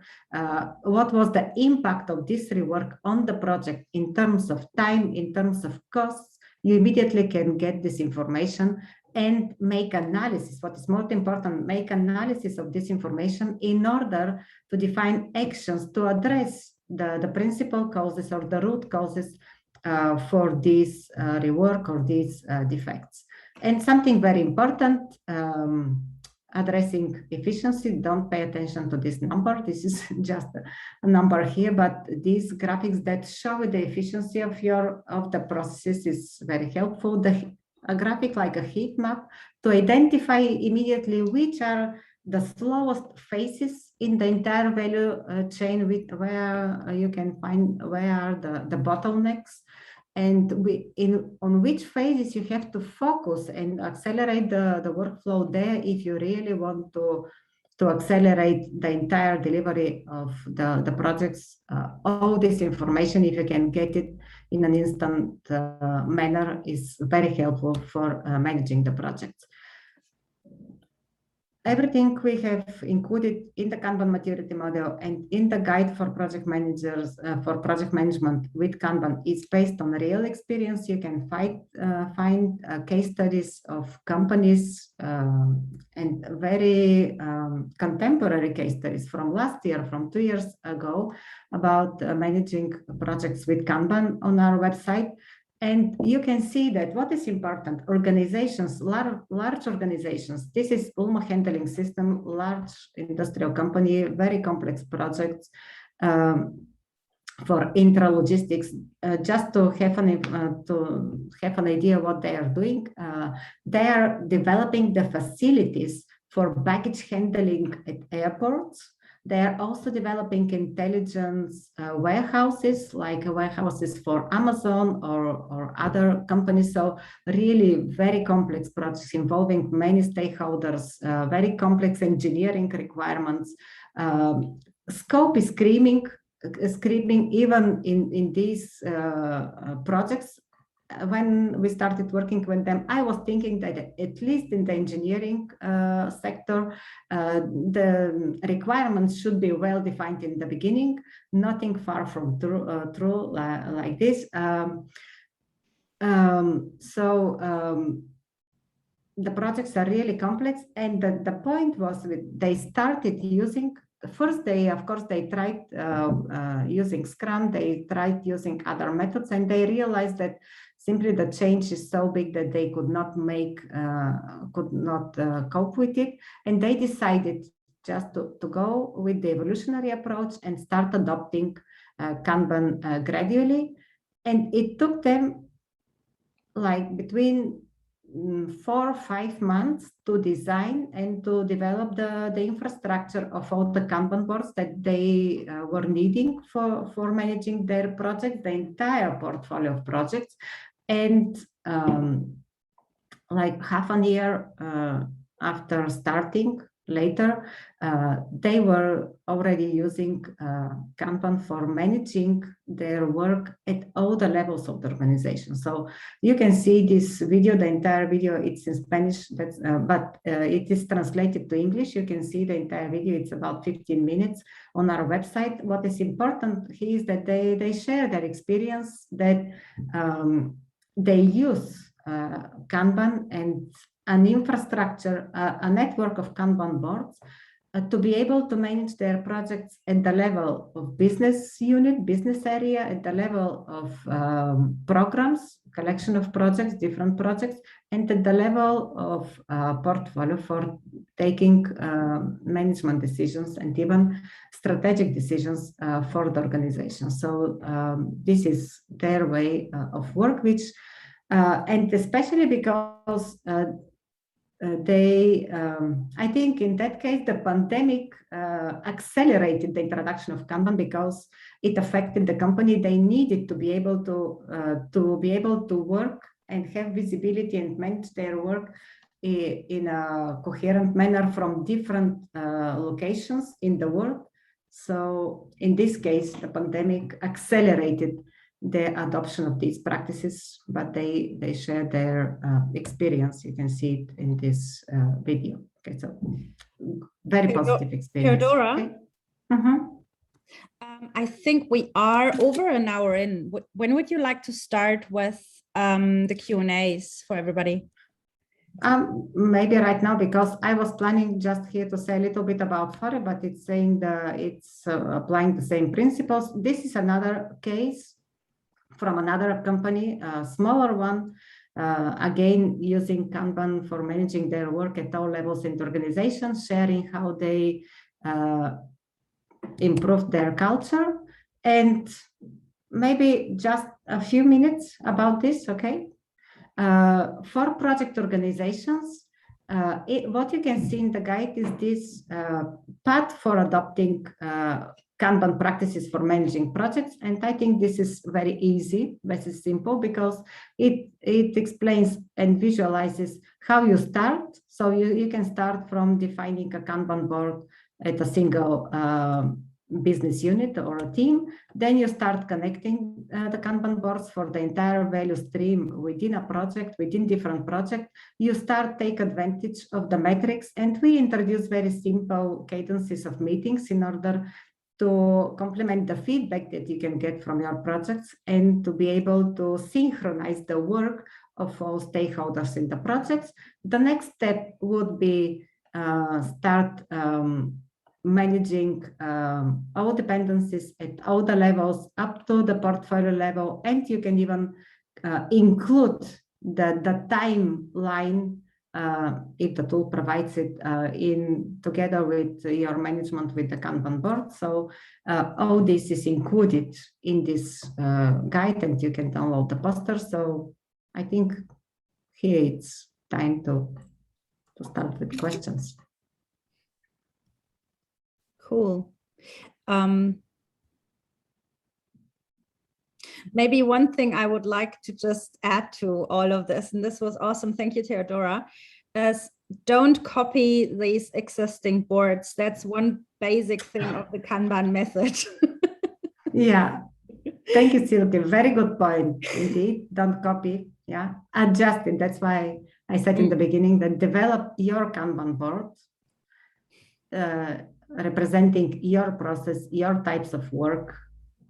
what was the impact of this rework on the project in terms of time, in terms of costs, you immediately can get this information and make analysis. What is most important, make analysis of this information in order to define actions to address the principal causes or the root causes for this rework or these defects. And something very important, addressing efficiency. Don't pay attention to this number. This is just a number here, but these graphics that show the efficiency of the processes is very helpful. A graphic like a heat map to identify immediately which are the slowest phases in the entire value chain, where you can find where are the bottlenecks, and on which phases you have to focus and accelerate the workflow there if you really want to accelerate the entire delivery of the projects. All this information, if you can get it in an instant manner, is very helpful for managing the projects. Everything we have included in the Kanban Maturity Model and in the guide for project managers for project management with Kanban is based on real experience. You can find case studies of companies and very contemporary case studies from last year, from 2 years ago, about managing projects with Kanban on our website. And you can see that what is important, organizations, large organizations, this is ULMA handling system, large industrial company, very complex projects for intralogistics. Just to have an idea what they are doing, they are developing the facilities for baggage handling at airports. They are also developing intelligence warehouses, like warehouses for Amazon or other companies. So really very complex projects involving many stakeholders, very complex engineering requirements. Scope is screaming even in these projects. When we started working with them, I was thinking that at least in the engineering sector, the requirements should be well defined in the beginning. Nothing far from true like this. The projects are really complex, and the point was they started using. First, of course, they tried using Scrum, they tried using other methods, and they realized that Simply the change is so big that they could not cope with it. And they decided just to go with the evolutionary approach and start adopting Kanban gradually. And it took them like between 4 or 5 months to design and to develop the infrastructure of all the Kanban boards that they were needing for managing their project, the entire portfolio of projects. And like half a year after starting, later, they were already using Kanban for managing their work at all the levels of the organization. So you can see this video, the entire video, it's in Spanish, but it is translated to English. You can see the entire video, it's about 15 minutes on our website. What is important here is that they share their experience, that they use Kanban and an infrastructure, a network of Kanban boards to be able to manage their projects at the level of business unit, business area, at the level of programs, collection of projects, different projects, and at the level of portfolio for taking management decisions and even strategic decisions for the organization. So this is their way of work, which and especially because I think in that case, the pandemic accelerated the introduction of Kanban because it affected the company. They needed to be able to work and have visibility and manage their work in a coherent manner from different locations in the world. So in this case, the pandemic accelerated the adoption of these practices, but they share their experience. You can see it in this video. Okay, so very positive experience. Teodora, okay. I think we are over an hour in. When would you like to start with the Q&As for everybody? Maybe right now, because I was planning just here to say a little bit about FORE, but it's saying it's applying the same principles. This is another case from another company, a smaller one, again, using Kanban for managing their work at all levels in the organization, sharing how they improved their culture. And maybe just a few minutes about this, okay? For project organizations, what you can see in the guide is this path for adopting Kanban practices for managing projects. And I think this is very easy, very simple, because it explains and visualizes how you start. So you can start from defining a Kanban board at a single business unit or a team. Then you start connecting the Kanban boards for the entire value stream within a project, within different projects. You start take advantage of the metrics, and we introduce very simple cadences of meetings in order to complement the feedback that you can get from your projects and to be able to synchronize the work of all stakeholders in the projects. The next step would be start managing all dependencies at all the levels up to the portfolio level, and you can even include the timeline if the tool provides it in together with your management with the Kanban board. So all this is included in this guide, and you can download the poster. So I think here it's time to start with questions. Cool. Maybe one thing I would like to just add to all of this, and this was awesome, thank you, Teodora, is don't copy these existing boards. That's one basic thing of the Kanban method. Yeah, thank you, Silke. Very good point, indeed. Don't copy, yeah, adjust it. That's why I said in the beginning that develop your Kanban board, representing your process, your types of work,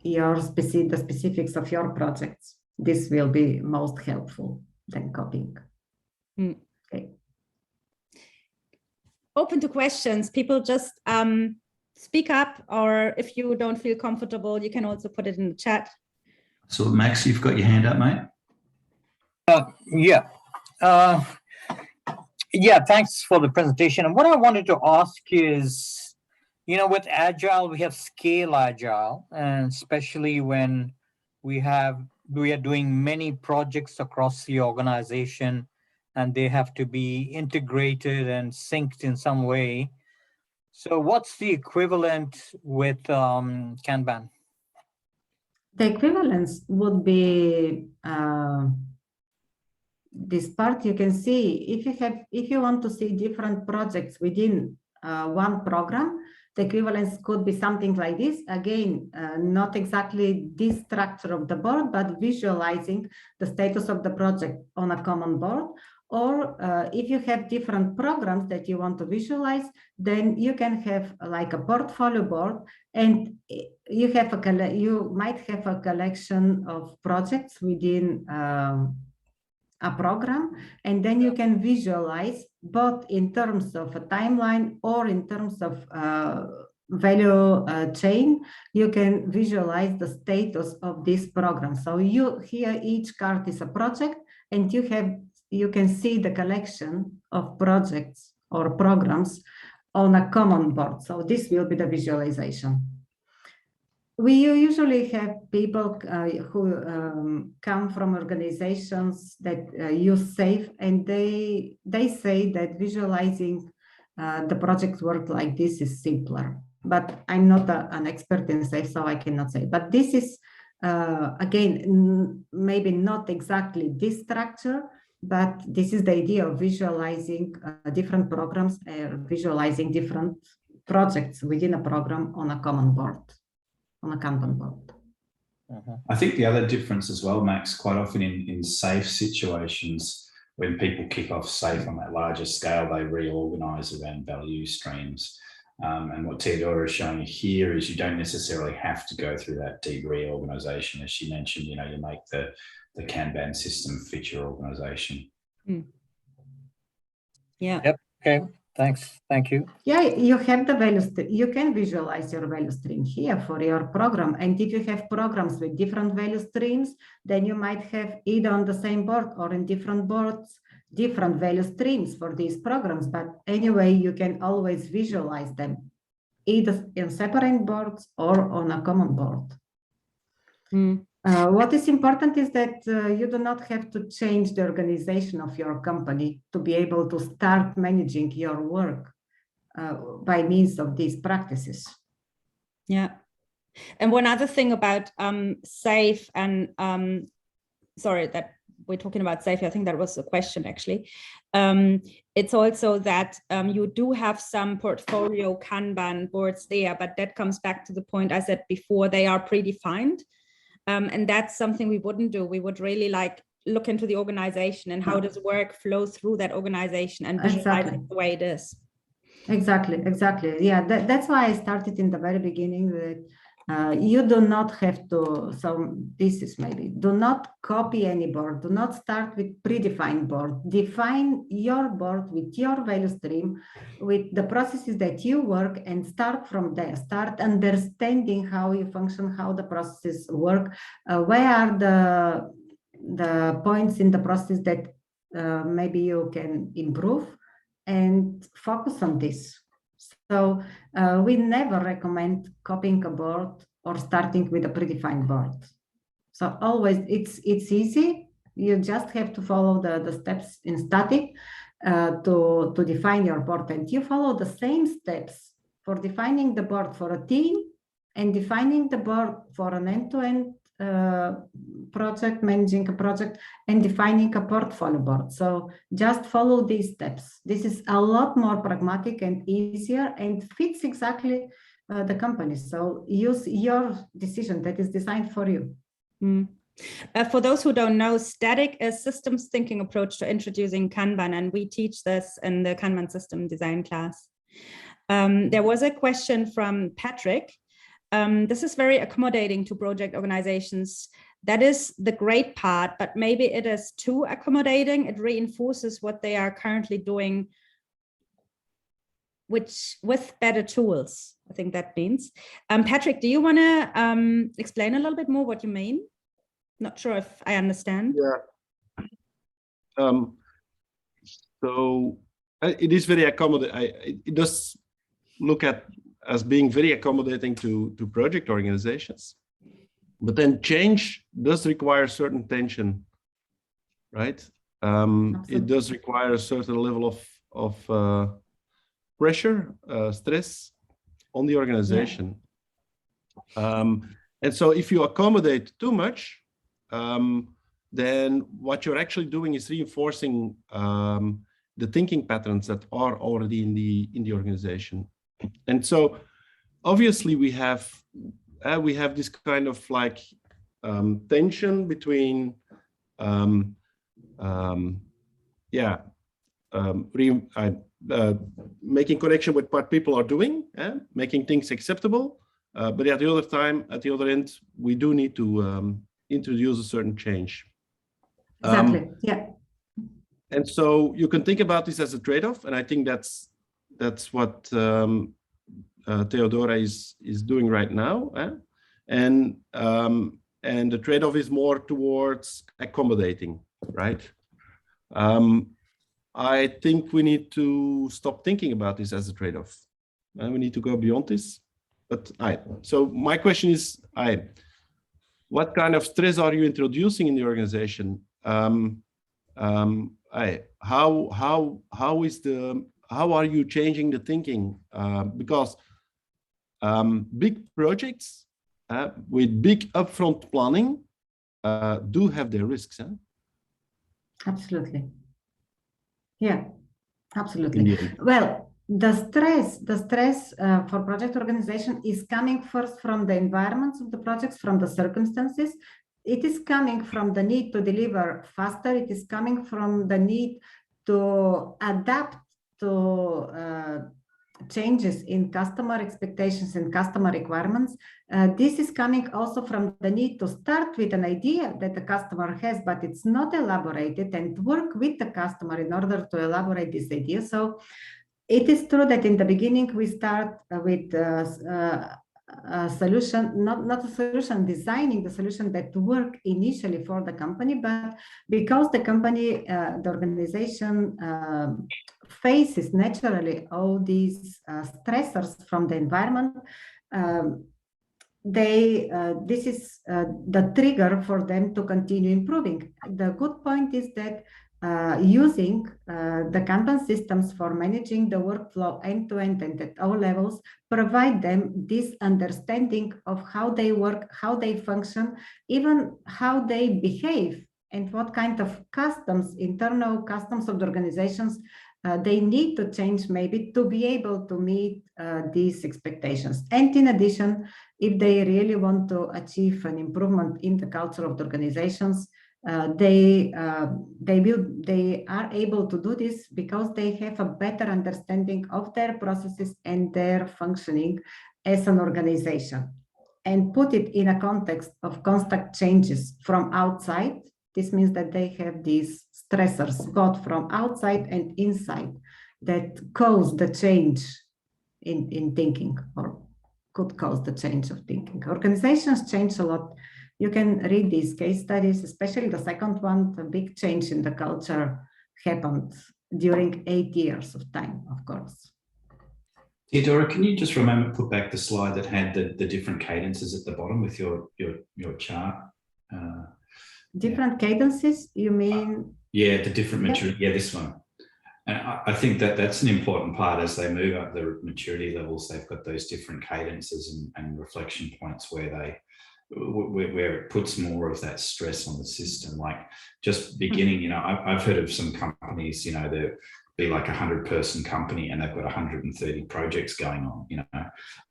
the specifics of your projects. This will be most helpful than copying. Okay. Open to questions. People just speak up, or if you don't feel comfortable, you can also put it in the chat. So Max, you've got your hand up, mate. Yeah. Yeah, thanks for the presentation. And what I wanted to ask is, with Agile, we have scale Agile, and especially when we are doing many projects across the organization and they have to be integrated and synced in some way. So what's the equivalent with Kanban? The equivalence would be this part. You can see if you want to see different projects within one program, the equivalence could be something like this. Again, not exactly this structure of the board, but visualizing the status of the project on a common board. Or if you have different programs that you want to visualize, then you can have like a portfolio board, and you might have a collection of projects within a program, and then you can visualize both in terms of a timeline or in terms of value chain. You can visualize the status of this program. So here each card is a project, and you can see the collection of projects or programs on a common board. So this will be the visualization. We usually have people who come from organizations that use SAFe, and they say that visualizing the project work like this is simpler. But I'm not an expert in SAFe, so I cannot say. But this is, again, maybe not exactly this structure, but this is the idea of visualizing different programs, visualizing different projects within a program on a common board, on a Kanban board. I think the other difference as well, Max, quite often in SAFe situations, when people kick off SAFe on that larger scale, they reorganize around value streams. And what Teodora is showing here is you don't necessarily have to go through that deep reorganization. As she mentioned, you make the Kanban system fit your organization. Yeah. Yep. Okay. Thanks. Thank you. Yeah, you have the values. You can visualize your value stream here for your program. And if you have programs with different value streams, then you might have either on the same board or in different boards, different value streams for these programs. But anyway, you can always visualize them either in separate boards or on a common board. What is important is that you do not have to change the organization of your company to be able to start managing your work by means of these practices. Yeah. And one other thing about SAFe and sorry, that we're talking about SAFe, I think that was a question actually. It's also that you do have some portfolio Kanban boards there, but that comes back to the point I said before, they are predefined. And that's something we wouldn't do. We would really look into the organization and how does work flow through that organization and visualize it the way it is. Exactly. Yeah, that's why I started in the very beginning that you do not have to, so this is maybe, do not copy any board, do not start with predefined board, define your board with your value stream, with the processes that you work, and start from there, start understanding how you function, how the processes work, where are the points in the process that maybe you can improve, and focus on this. So we never recommend copying a board or starting with a predefined board. So always it's easy. You just have to follow the steps in static to define your board, and you follow the same steps for defining the board for a team and defining the board for an end-to-end project, managing a project, and defining a portfolio board. So just follow these steps. This is a lot more pragmatic and easier and fits exactly the company. So use your decision that is designed for you. For those who don't know, static is systems thinking approach to introducing Kanban, and we teach this in the Kanban system design class. There was a question from Patrick. This is very accommodating to project organizations. That is the great part, but maybe it is too accommodating. It reinforces what they are currently doing, which with better tools, I think that means. Patrick, do you want to explain a little bit more what you mean? Not sure if I understand. Yeah. So it is very accommodating. It does look at as being very accommodating to project organizations, but then change does require certain tension, right? It does require a certain level of pressure, stress on the organization. And so if you accommodate too much, then what you're actually doing is reinforcing the thinking patterns that are already in the organization. And so obviously we have this kind of like tension between making connection with what people are doing, making things acceptable, but at the other end, we do need to introduce a certain change. Exactly. Yeah. And so you can think about this as a trade-off, and I think that's what Teodora is doing right now. And the trade-off is more towards accommodating, right? I think we need to stop thinking about this as a trade-off, and we need to go beyond this. But so my question is, what kind of stress are you introducing in the organization? How are you changing the thinking? Because big projects with big upfront planning do have their risks. Absolutely. Yeah, absolutely. Well, the stress for project organization is coming first from the environments of the projects, from the circumstances. It is coming from the need to deliver faster. It is coming from the need to adapt to changes in customer expectations and customer requirements. This is coming also from the need to start with an idea that the customer has, but it's not elaborated, and work with the customer in order to elaborate this idea. So it is true that in the beginning we start with a solution, not a solution, designing the solution that work initially for the company, but because the company, the organization faces naturally all these stressors from the environment, this is the trigger for them to continue improving. The good point is that using the Kanban systems for managing the workflow end-to-end and at all levels provide them this understanding of how they work, how they function, even how they behave, and what kind of customs, internal customs of the organizations they need to change maybe to be able to meet these expectations. And in addition, if they really want to achieve an improvement in the culture of the organizations, they are able to do this because they have a better understanding of their processes and their functioning as an organization, and put it in a context of constant changes from outside. This means that they have these stressors both from outside and inside that cause the change in thinking, or could cause the change of thinking. Organizations change a lot. You can read these case studies, especially the second one. The big change in the culture happened during 8 years of time, of course. Teodora, can you just put back the slide that had the different cadences at the bottom with your chart? Different cadences, you mean? Yeah, the different maturity. Yeah, this one. And I think that's an important part as they move up the maturity levels. They've got those different cadences and reflection points where it puts more of that stress on the system. Like just beginning, I've heard of some companies, they'll be like 100-person company and they've got 130 projects going on,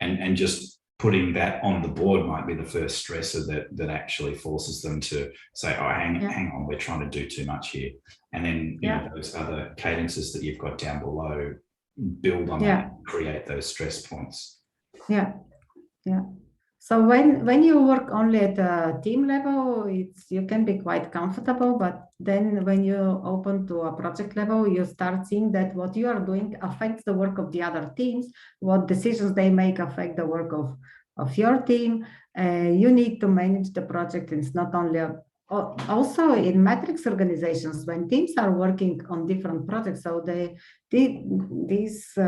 and just putting that on the board might be the first stressor that actually forces them to say, oh, hang on, we're trying to do too much here. And then, those other cadences that you've got down below build on that and create those stress points. Yeah. So when you work only at a team level, you can be quite comfortable, but then when you open to a project level, you start seeing that what you are doing affects the work of the other teams, what decisions they make affect the work of your team. You need to manage the project. It's not only also in matrix organizations, when teams are working on different projects, so these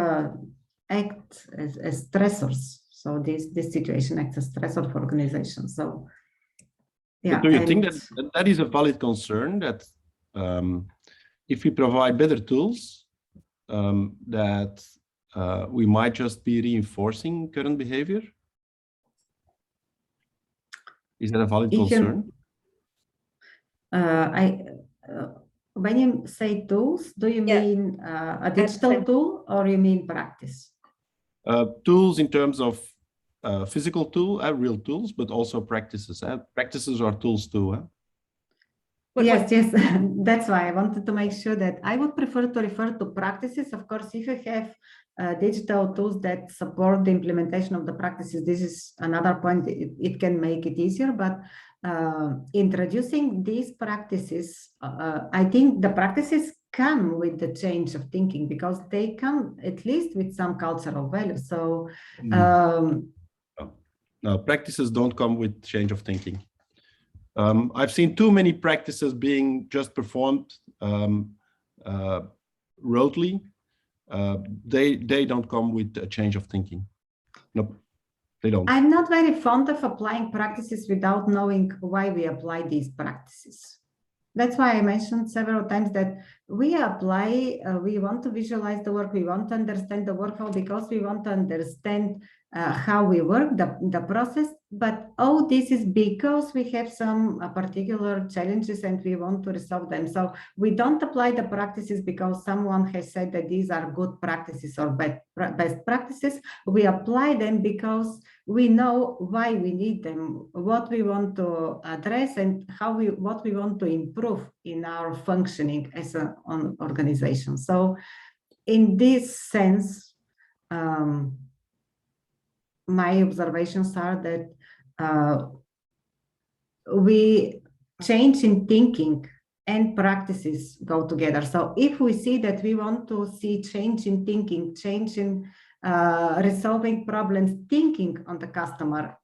act as stressors. So this situation acts as stressor for organizations. So yeah. Do you think that is a valid concern, that if we provide better tools, that we might just be reinforcing current behavior? Is that a valid concern? When you say tools, do you mean a digital tool or you mean practice? Tools in terms of physical tool, real tools, but also practices. Practices are tools too. Yes. That's why I wanted to make sure that I would prefer to refer to practices. Of course, if you have digital tools that support the implementation of the practices, this is another point. It can make it easier, but introducing these practices, I think the practices come with the change of thinking, because they come at least with some cultural value. So no, practices don't come with change of thinking. I've seen too many practices being just performed rudely. They don't come with a change of thinking. Nope, they don't. I'm not very fond of applying practices without knowing why we apply these practices. That's why I mentioned several times that we apply, we want to visualize the work, we want to understand the workflow, because we want to understand how we work, the process. But all this is because we have some particular challenges and we want to resolve them. So we don't apply the practices because someone has said that these are good practices or best practices. We apply them because we know why we need them, what we want to address, and what we want to improve in our functioning as an organization. So in this sense, my observations are that we change in thinking and practices go together. So if we see that we want to see change in thinking, change in resolving problems, thinking on the customer,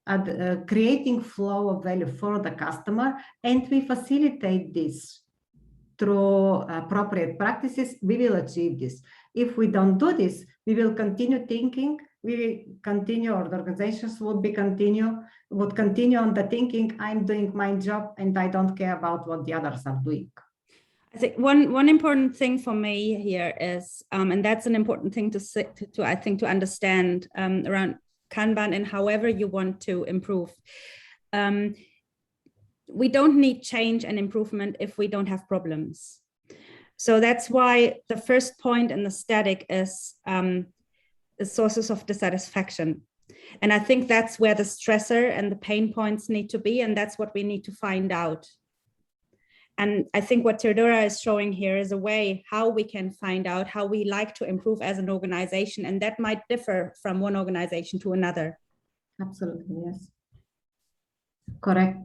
creating flow of value for the customer, and we facilitate this through appropriate practices, we will achieve this. If we don't do this, we will continue thinking, we continue, or the organizations would continue on the thinking, I'm doing my job and I don't care about what the others are doing. I think one important thing for me here is, and that's an important thing to I think to understand around Kanban and however you want to improve. We don't need change and improvement if we don't have problems. So that's why the first point in the static is the sources of dissatisfaction. And I think that's where the stressor and the pain points need to be, and that's what we need to find out. And I think what Teodora is showing here is a way how we can find out how we like to improve as an organization, and that might differ from one organization to another. Absolutely, yes. Correct.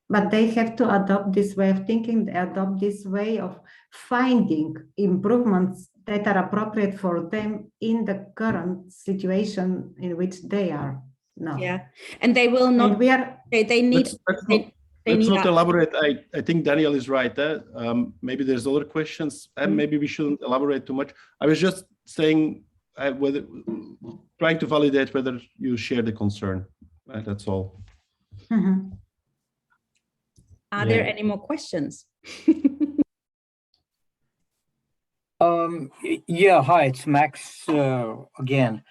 But they have to adopt this way of thinking, adopt this way of finding improvements that are appropriate for them in the current situation in which they are now. Yeah, and they will not. They need. Let's not elaborate. I think Daniel is right. Maybe there's other questions, and maybe we shouldn't elaborate too much. I was just saying, trying to validate whether you share the concern. That's all. Mm-hmm. Are there any more questions? Yeah, hi, it's Max again.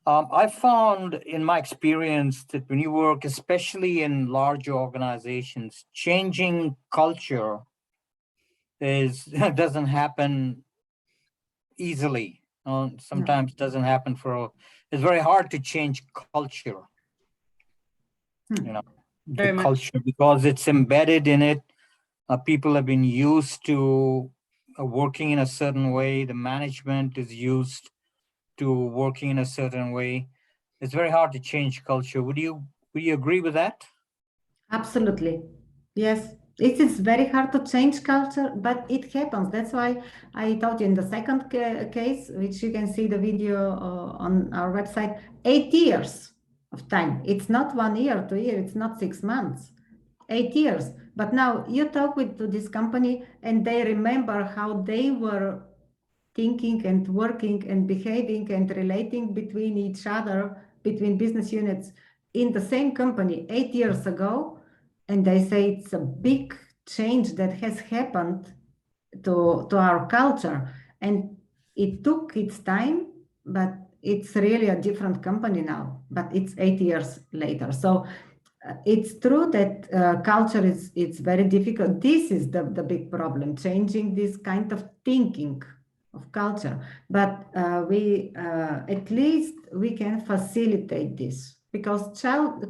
I found in my experience that when you work, especially in large organizations, changing culture doesn't happen easily. Sometimes doesn't happen it's very hard to change culture. You know, the culture, because it's embedded in it. People have been used to working in a certain way. The management is used to working in a certain way. It's very hard to change culture. Would you agree with that? Absolutely. Yes. It is very hard to change culture, but it happens. That's why I told you in the second case, which you can see the video on our website, 8 years of time. It's not 1 year, 2 years, it's not 6 months, 8 years. But now you talk to this company and they remember how they were thinking and working and behaving and relating between each other, between business units in the same company 8 years ago. And they say it's a big change that has happened to our culture. And it took its time, but it's really a different company now, but it's 8 years later. So it's true that culture it's very difficult. This is the big problem, changing this kind of thinking of culture. But we at least we can facilitate this, because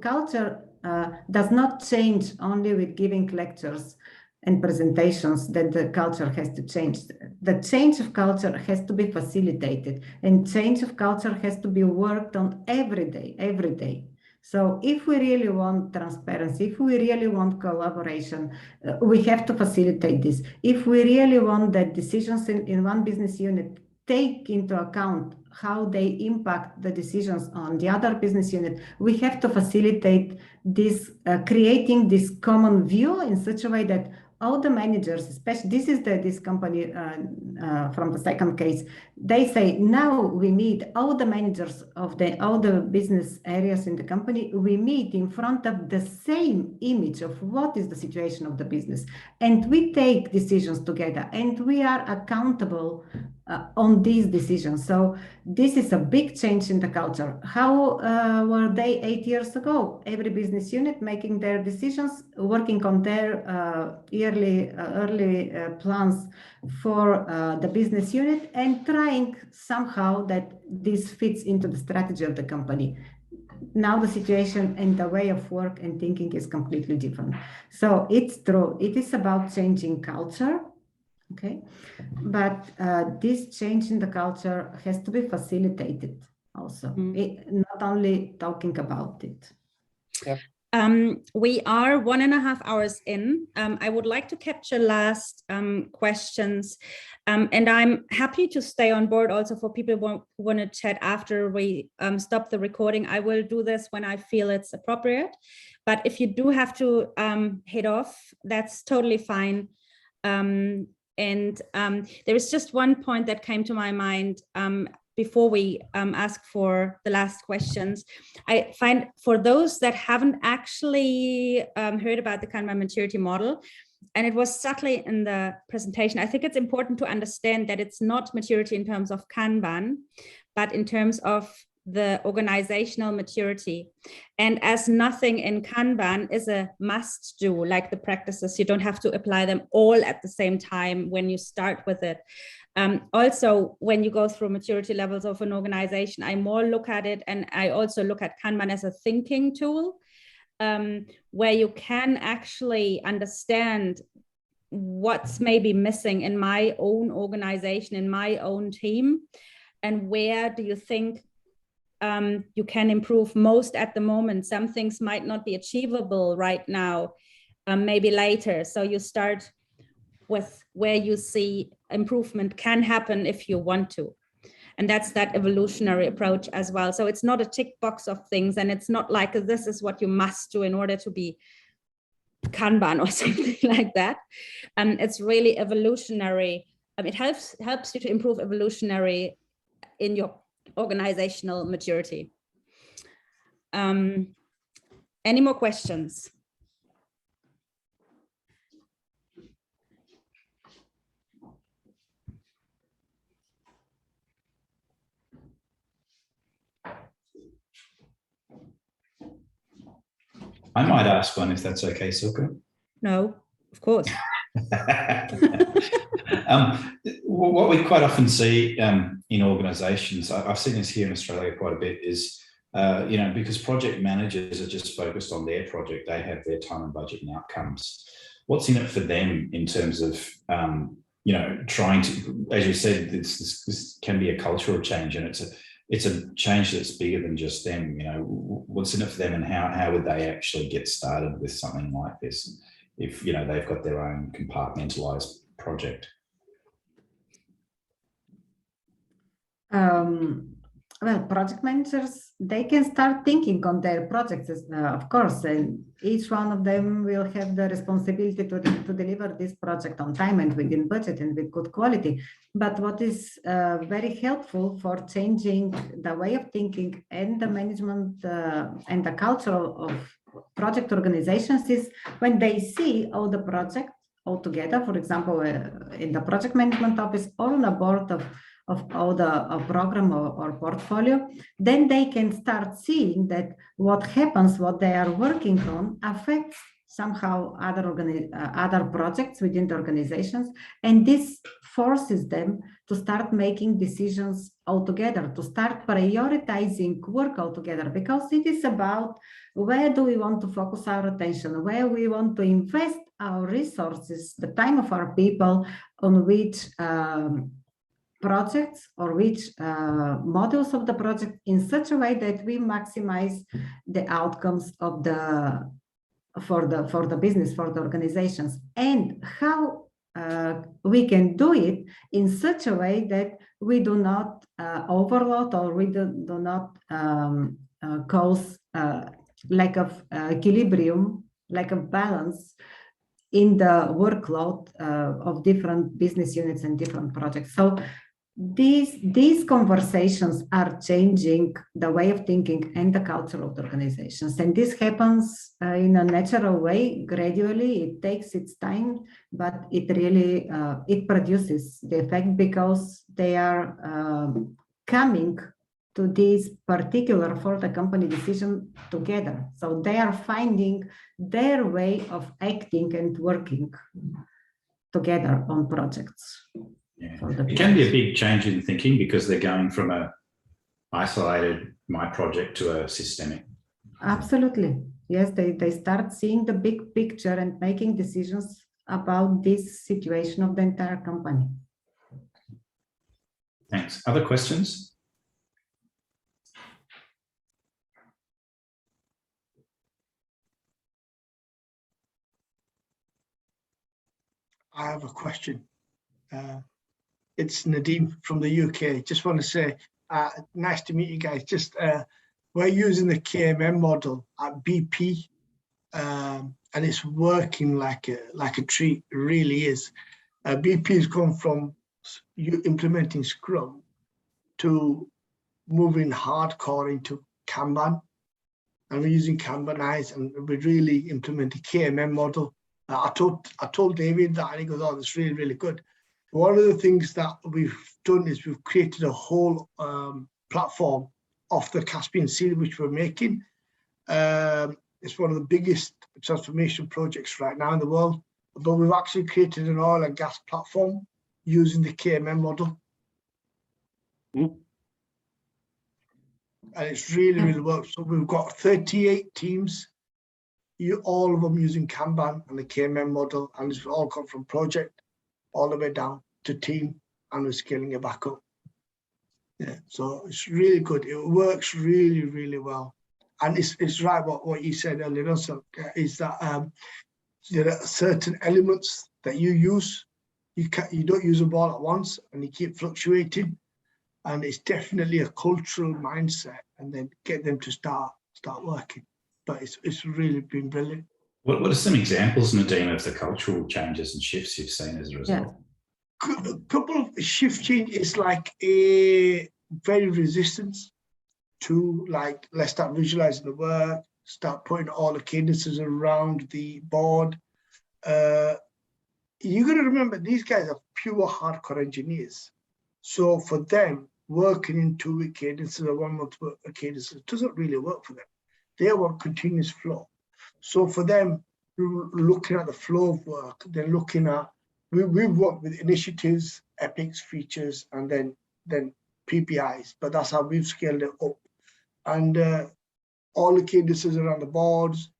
culture does not change only with giving lectures and presentations, that the culture has to change. The change of culture has to be facilitated, and change of culture has to be worked on every day. So if we really want transparency, if we really want collaboration, we have to facilitate this. If we really want that decisions in one business unit take into account how they impact the decisions on the other business unit, we have to facilitate this, creating this common view in such a way that all the managers, especially this company from the second case, they say now we meet all the managers of all the business areas in the company. We meet in front of the same image of what is the situation of the business, and we take decisions together, and we are accountable on these decisions. So this is a big change in the culture. How were they 8 years ago? Every business unit making their decisions, working on their early plans for the business unit, and trying somehow that this fits into the strategy of the company. Now the situation and the way of work and thinking is completely different. So it's true, it is about changing culture. Okay, but this change in the culture has to be facilitated also, not only talking about it. Yep. We are 1.5 hours in. I would like to capture last questions, and I'm happy to stay on board also for people who want to chat after we stop the recording. I will do this when I feel it's appropriate, but if you do have to head off, that's totally fine. And there is just one point that came to my mind before we ask for the last questions. I find for those that haven't actually heard about the Kanban Maturity Model, and it was subtly in the presentation, I think it's important to understand that it's not maturity in terms of Kanban, but in terms of the organizational maturity. And as nothing in Kanban is a must do, like the practices, you don't have to apply them all at the same time when you start with it. Also, when you go through maturity levels of an organization, I more look at it, and I also look at Kanban as a thinking tool, where you can actually understand what's maybe missing in my own organization, in my own team, and where do you think you can improve most at the moment. Some things might not be achievable right now, maybe later. So you start with where you see improvement can happen if you want to. And that's that evolutionary approach as well. So it's not a tick box of things, and it's not like this is what you must do in order to be Kanban or something like that. It's really evolutionary. It helps you to improve evolutionary in your organizational maturity. Any more questions? I might ask one if that's okay, Silke. No, of course. What we quite often see in organisations, I've seen this here in Australia quite a bit, is because project managers are just focused on their project, they have their time and budget and outcomes. What's in it for them in terms of trying to, as you said, this can be a cultural change, and it's a change that's bigger than just them. What's in it for them, and how would they actually get started with something like this if they've got their own compartmentalized project? well, project managers, they can start thinking on their projects, of course, and each one of them will have the responsibility to deliver this project on time and within budget and with good quality. But what is very helpful for changing the way of thinking and the management and the culture of project organizations is when they see all the projects all together, for example, in the project management office or on a board of all the program or portfolio, then they can start seeing that what happens, what they are working on affects somehow other projects within the organizations, and this forces them to start making decisions altogether, to start prioritizing work altogether, because it is about where do we want to focus our attention, where we want to invest our resources, the time of our people, on which projects or which modules of the project in such a way that we maximize the outcomes of for the business, for the organizations, and how we can do it in such a way that we do not overload or we do not cause lack of equilibrium, lack of balance in the workload of different business units and different projects. So these conversations are changing the way of thinking and the culture of the organizations. And this happens in a natural way, gradually. It takes its time, but it really, it produces the effect because they are coming to this particular for the company decision together. So they are finding their way of acting and working together on projects. Yeah. It can be a big change in thinking because they're going from a isolated my project to a systemic. Absolutely. Yes, they start seeing the big picture and making decisions about this situation of the entire company. Thanks. Other questions? I have a question. It's Nadeem from the UK. Just want to say, nice to meet you guys. Just we're using the KMM model at BP, and it's working like a treat. It really is. BP has gone from implementing Scrum to moving hardcore into Kanban, and we're using Kanbanize, and we're really implementing KMM model. I told David that, and he goes, "Oh, that's really, really good." One of the things that we've done is we've created a whole platform of the Caspian Sea, which we're making. It's one of the biggest transformation projects right now in the world, but we've actually created an oil and gas platform using the KMM model. And it's really, really works. So we've got 38 teams, all of them using Kanban and the KMM model, and it's all come from project all the way down to team, and we're scaling it back up. Yeah, so it's really good. It works really, really well. And it's right what you said earlier also, is that there are certain elements that you use, you don't use them all at once, and you keep fluctuating. And it's definitely a cultural mindset, and then get them to start working. But it's really been brilliant. What are some examples, Nadeem, of the cultural changes and shifts you've seen as a result? Yeah. A couple of shift change is like a very resistance to, like, let's start visualizing the work, start putting all the cadences around the board. You got to remember, these guys are pure hardcore engineers. So for them, working in 2-week cadences or 1 month cadences doesn't really work for them. They want continuous flow. So for them, looking at the flow of work, they're looking at, we've worked with initiatives, epics, features, and then PPIs, but that's how we've scaled it up. And all the cadences around the boards,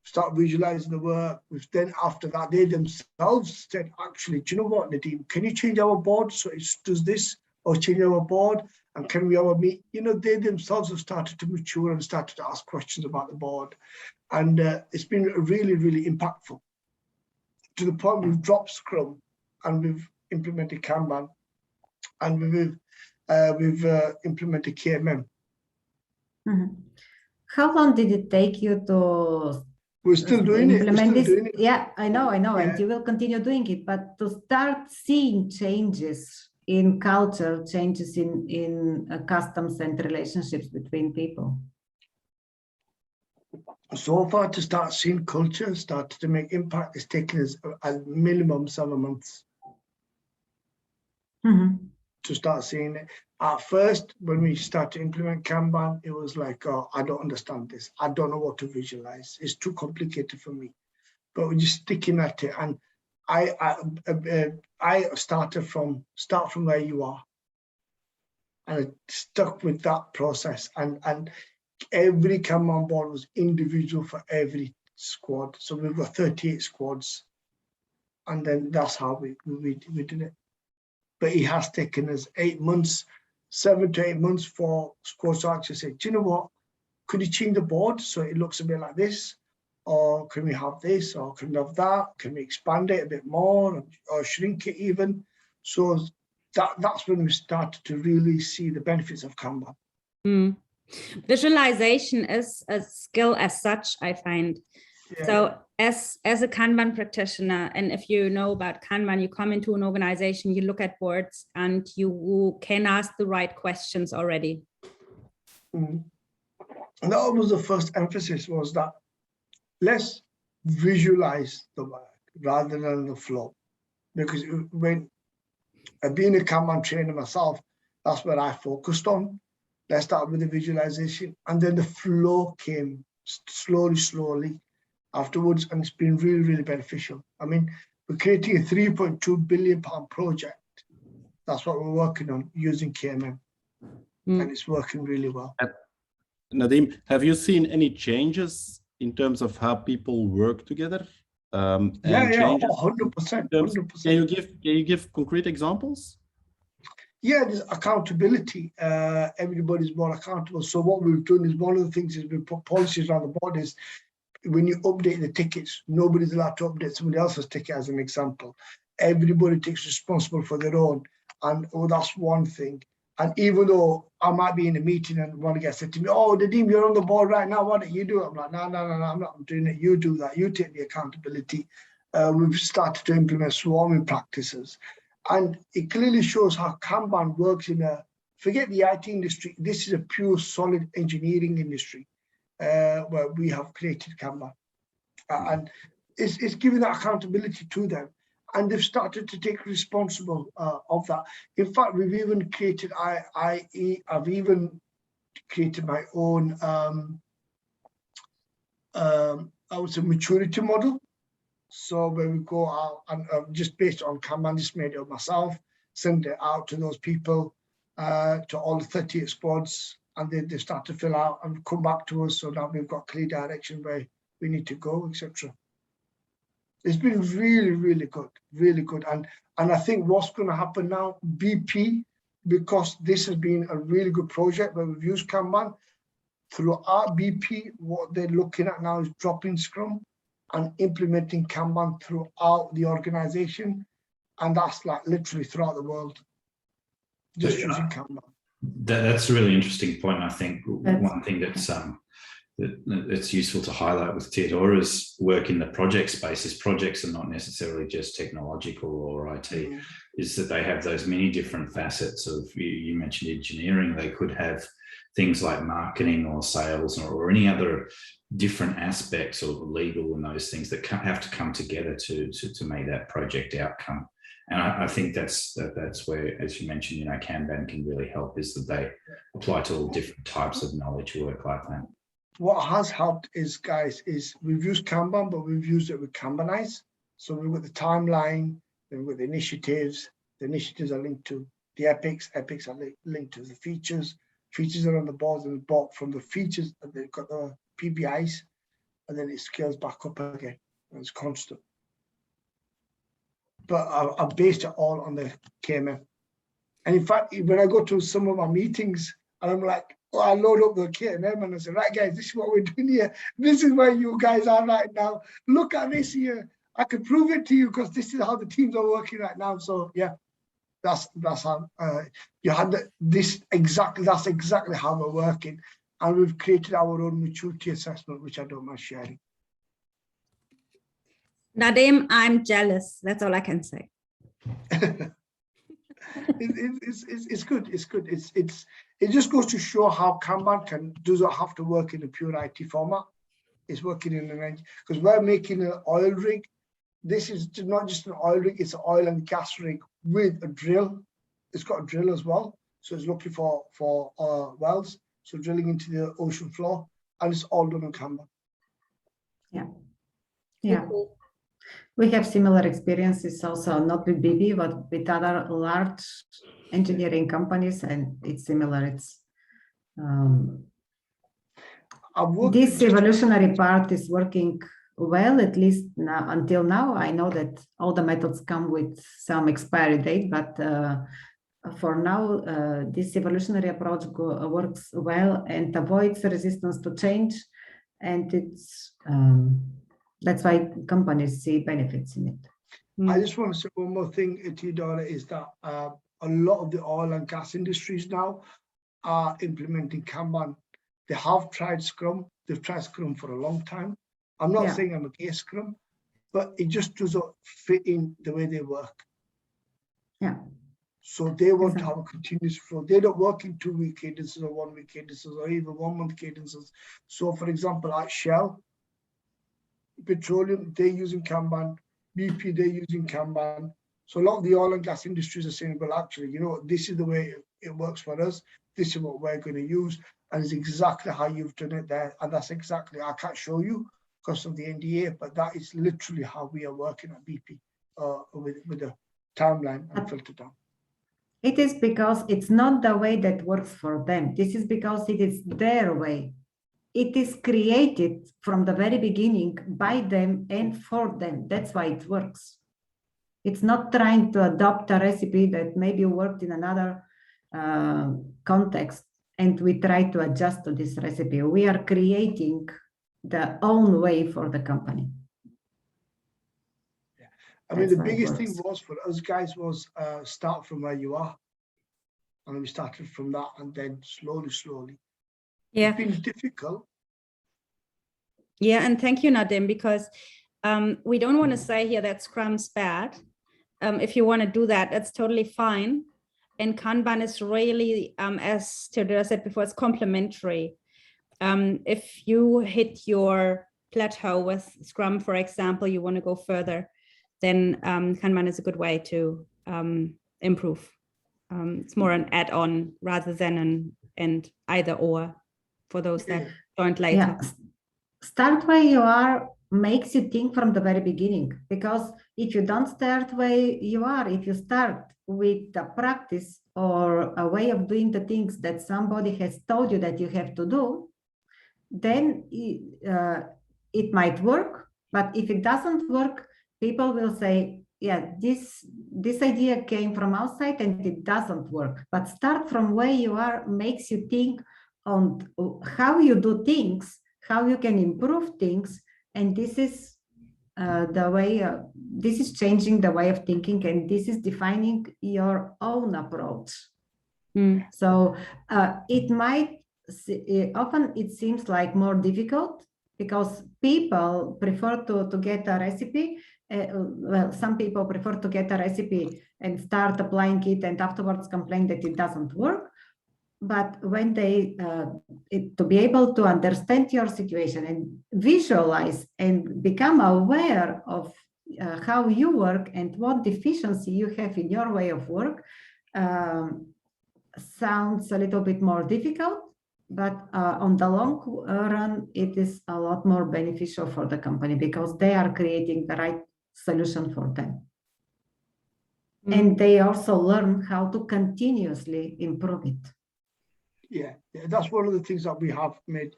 start visualizing the work. We've then, after that, they themselves said, actually, do you know what, Nadeem, can you change our board so it does this, or change our board, and can we have a meet? You know, they themselves have started to mature and started to ask questions about the board. And it's been really, really impactful, to the point we've dropped Scrum and we've implemented Kanban, and we've we've implemented KMM. Mm-hmm. How long did it take you to We're still doing it. implement this? Doing it. Yeah, I know, Yeah. and you will continue doing it, but to start seeing changes in culture, changes in customs and relationships between people. So far, to start seeing culture start to make impact, it's taken us a minimum 7 months. Mm-hmm. To start seeing it. At first, when we started to implement Kanban, it was like, oh, I don't understand this. I don't know what to visualize. It's too complicated for me. But we're just sticking at it. And I start from where you are. And I stuck with that process. And every Kanban board was individual for every squad. So we've got 38 squads. And then that's how we did it. But it has taken us 8 months, 7 to 8 months for squads to actually say, do you know what? Could you change the board so it looks a bit like this? Or can we have this? Or can we have that? Can we expand it a bit more or shrink it even? So that's when we started to really see the benefits of Kanban. Mm. Visualization is a skill as such, I find. Yeah. So as a Kanban practitioner, and if you know about Kanban, you come into an organization, you look at boards and you can ask the right questions already. Mm. And that was the first emphasis, was that let's visualize the work rather than the flow. Because when being a Kanban trainer myself, that's what I focused on. Let's start with the visualization, and then the flow came slowly afterwards, and it's been really, really beneficial. I mean, we're creating a £3.2 billion project. That's what we're working on using KMM, and it's working really well. Nadeem, have you seen any changes in terms of how people work together? Yeah, 100%. 100%. Can you give concrete examples? Yeah, there's accountability. Everybody's more accountable. So what we've done is, one of the things is we put policies around the board is, when you update the tickets, nobody's allowed to update somebody else's ticket, as an example. Everybody takes responsible for their own. And that's one thing. And even though I might be in a meeting and one guy said to me, oh, Nadeem, you're on the board right now, why don't you do it? I'm like, no, I'm not doing it. You do that. You take the accountability. We've started to implement swarming practices. And it clearly shows how Kanban works in forget the IT industry, this is a pure solid engineering industry where we have created Kanban. And it's giving that accountability to them. And they've started to take responsible of that. In fact, we've even created, I've even created my own, I would say, maturity model. So where we go out and just based on Kanban, just made it up myself, send it out to those people, to all the 38 squads, and they start to fill out and come back to us. So now we've got clear direction where we need to go, etc. It's been really, really good, really good. And I think what's going to happen now, BP, because this has been a really good project where we've used Kanban, throughout BP, what they're looking at now is dropping Scrum and implementing Kanban throughout the organization. And that's like literally throughout the world, just using Kanban. That's a really interesting point. I think one thing that's useful to highlight with Teodora's work in the project space is projects are not necessarily just technological or IT, is that they have those many different facets of, you mentioned engineering, they could have things like marketing or sales or any other different aspects or legal and those things that have to come together to make that project outcome. And I think that's where, as you mentioned, Kanban can really help, is that they apply to all different types of knowledge work like that. What has helped is, guys, is we've used Kanban, but we've used it with Kanbanize. So we've got the timeline, then we've got the initiatives. The initiatives are linked to the epics. Epics are linked to the features. Features are on the boards and bought from the features, and they've got the PBIs, and then it scales back up again. And it's constant. But I've based it all on the KMM. And in fact, when I go to some of my meetings, and I'm like, oh, I load up the KMM and I say, right, guys, this is what we're doing here. This is where you guys are right now. Look at this here. I can prove it to you because this is how the teams are working right now. So, yeah. That's how you had this exactly. That's exactly how we're working, and we've created our own maturity assessment, which I don't mind sharing. Nadim, I'm jealous. That's all I can say. It's good. It's good. It just goes to show how Kanban doesn't have to work in a pure IT format. It's working in an, because we're making an oil rig. This is not just an oil rig, it's an oil and gas rig with a drill. It's got a drill as well. So it's looking for wells. So drilling into the ocean floor, and it's all done on Kanban. Yeah. Yeah. We have similar experiences also, not with BB, but with other large engineering companies, and it's similar. It's this evolutionary part is working well, at least now, until now. I know that all the methods come with some expiry date, but for now, this evolutionary approach works well and avoids resistance to change, and it's that's why companies see benefits in it. I just want to say one more thing, Teodora, is that a lot of the oil and gas industries now are implementing Kanban. They have tried Scrum. They've tried Scrum for a long time. I'm not saying I'm against Scrum, but it just doesn't fit in the way they work. Yeah. So they want to have a continuous flow. They don't work in 2-week cadences or 1-week cadences or even 1-month cadences. So for example, at Shell, Petroleum, they're using Kanban. BP, they're using Kanban. So a lot of the oil and gas industries are saying, well, actually, you know what, this is the way it works for us. This is what we're going to use. And it's exactly how you've done it there. And that's exactly, I can't show you because of the NDA, but that is literally how we are working at BP with the timeline and filter down. It is because it's not the way that works for them. This is because it is their way. It is created from the very beginning by them and for them. That's why it works. It's not trying to adopt a recipe that maybe worked in another context and we try to adjust to this recipe. We are creating the own way for the company. Yeah. I mean, the biggest thing was for us guys was start from where you are. And we started from that and then slowly. Yeah. It's been difficult. Yeah, and thank you, Nadim, because we don't want to say here that Scrum's bad. If you want to do that, that's totally fine. And Kanban is really, as Teodora said before, it's complementary. If you hit your plateau with Scrum, for example, you want to go further, then Kanban is a good way to improve. It's more an add-on rather than an either or for those that joined later. Yeah. Start where you are makes you think from the very beginning, because if you don't start where you are, if you start with a practice or a way of doing the things that somebody has told you that you have to do, then it might work. But if it doesn't work, people will say, yeah, this idea came from outside and it doesn't work. But start from where you are makes you think on how you do things, how you can improve things. And this is the way, this is changing the way of thinking, and this is defining your own approach. So it might, often it seems like more difficult because people prefer to get a recipe. Well, some people prefer to get a recipe and start applying it and afterwards complain that it doesn't work. But when they, to be able to understand your situation and visualize and become aware of how you work and what deficiency you have in your way of work, sounds a little bit more difficult, but on the long run, it is a lot more beneficial for the company because they are creating the right solution for them. And they also learn how to continuously improve it. Yeah, that's one of the things that we have made,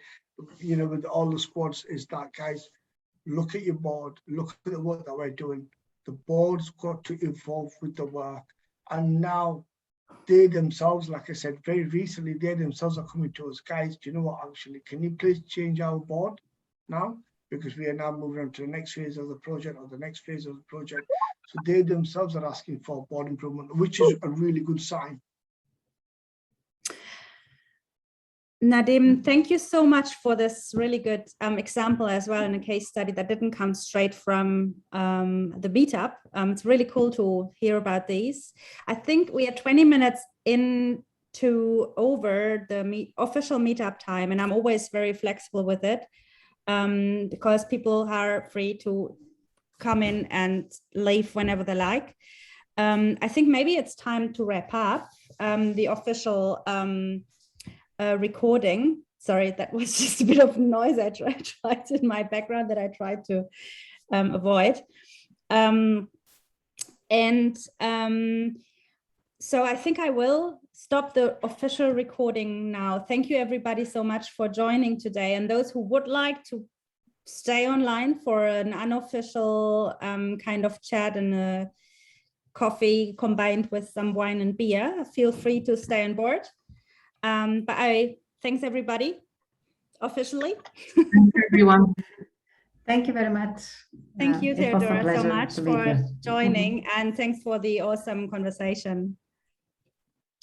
you know, with all the squads is that, guys, look at your board, look at the work that we're doing. The board's got to evolve with the work. And now they themselves, like I said, very recently, they themselves are coming to us, guys, do you know what, actually, can you please change our board now? because we are now moving on to the next phase of the project or the next phase of the project. So they themselves are asking for board improvement, which is a really good sign. Nadim, thank you so much for this really good example as well in a case study that didn't come straight from the meetup. It's really cool to hear about these. I think we are 20 minutes into over the official meetup time, and I'm always very flexible with it because people are free to come in and leave whenever they like. I think maybe it's time to wrap up the official recording. Sorry, that was just a bit of noise I tried in my background that I tried to avoid. So I think I will stop the official recording now. Thank you everybody so much for joining today, and those who would like to stay online for an unofficial kind of chat and a coffee combined with some wine and beer, feel free to stay on board. But thanks everybody officially. Thank you, everyone. Thank you very much. Thank you, Teodora, so much for joining, Mm-hmm. and thanks for the awesome conversation.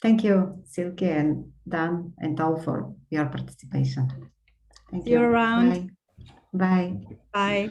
Thank you, Silke and Dan and all for your participation. Thank See you around. Bye. Bye. Bye.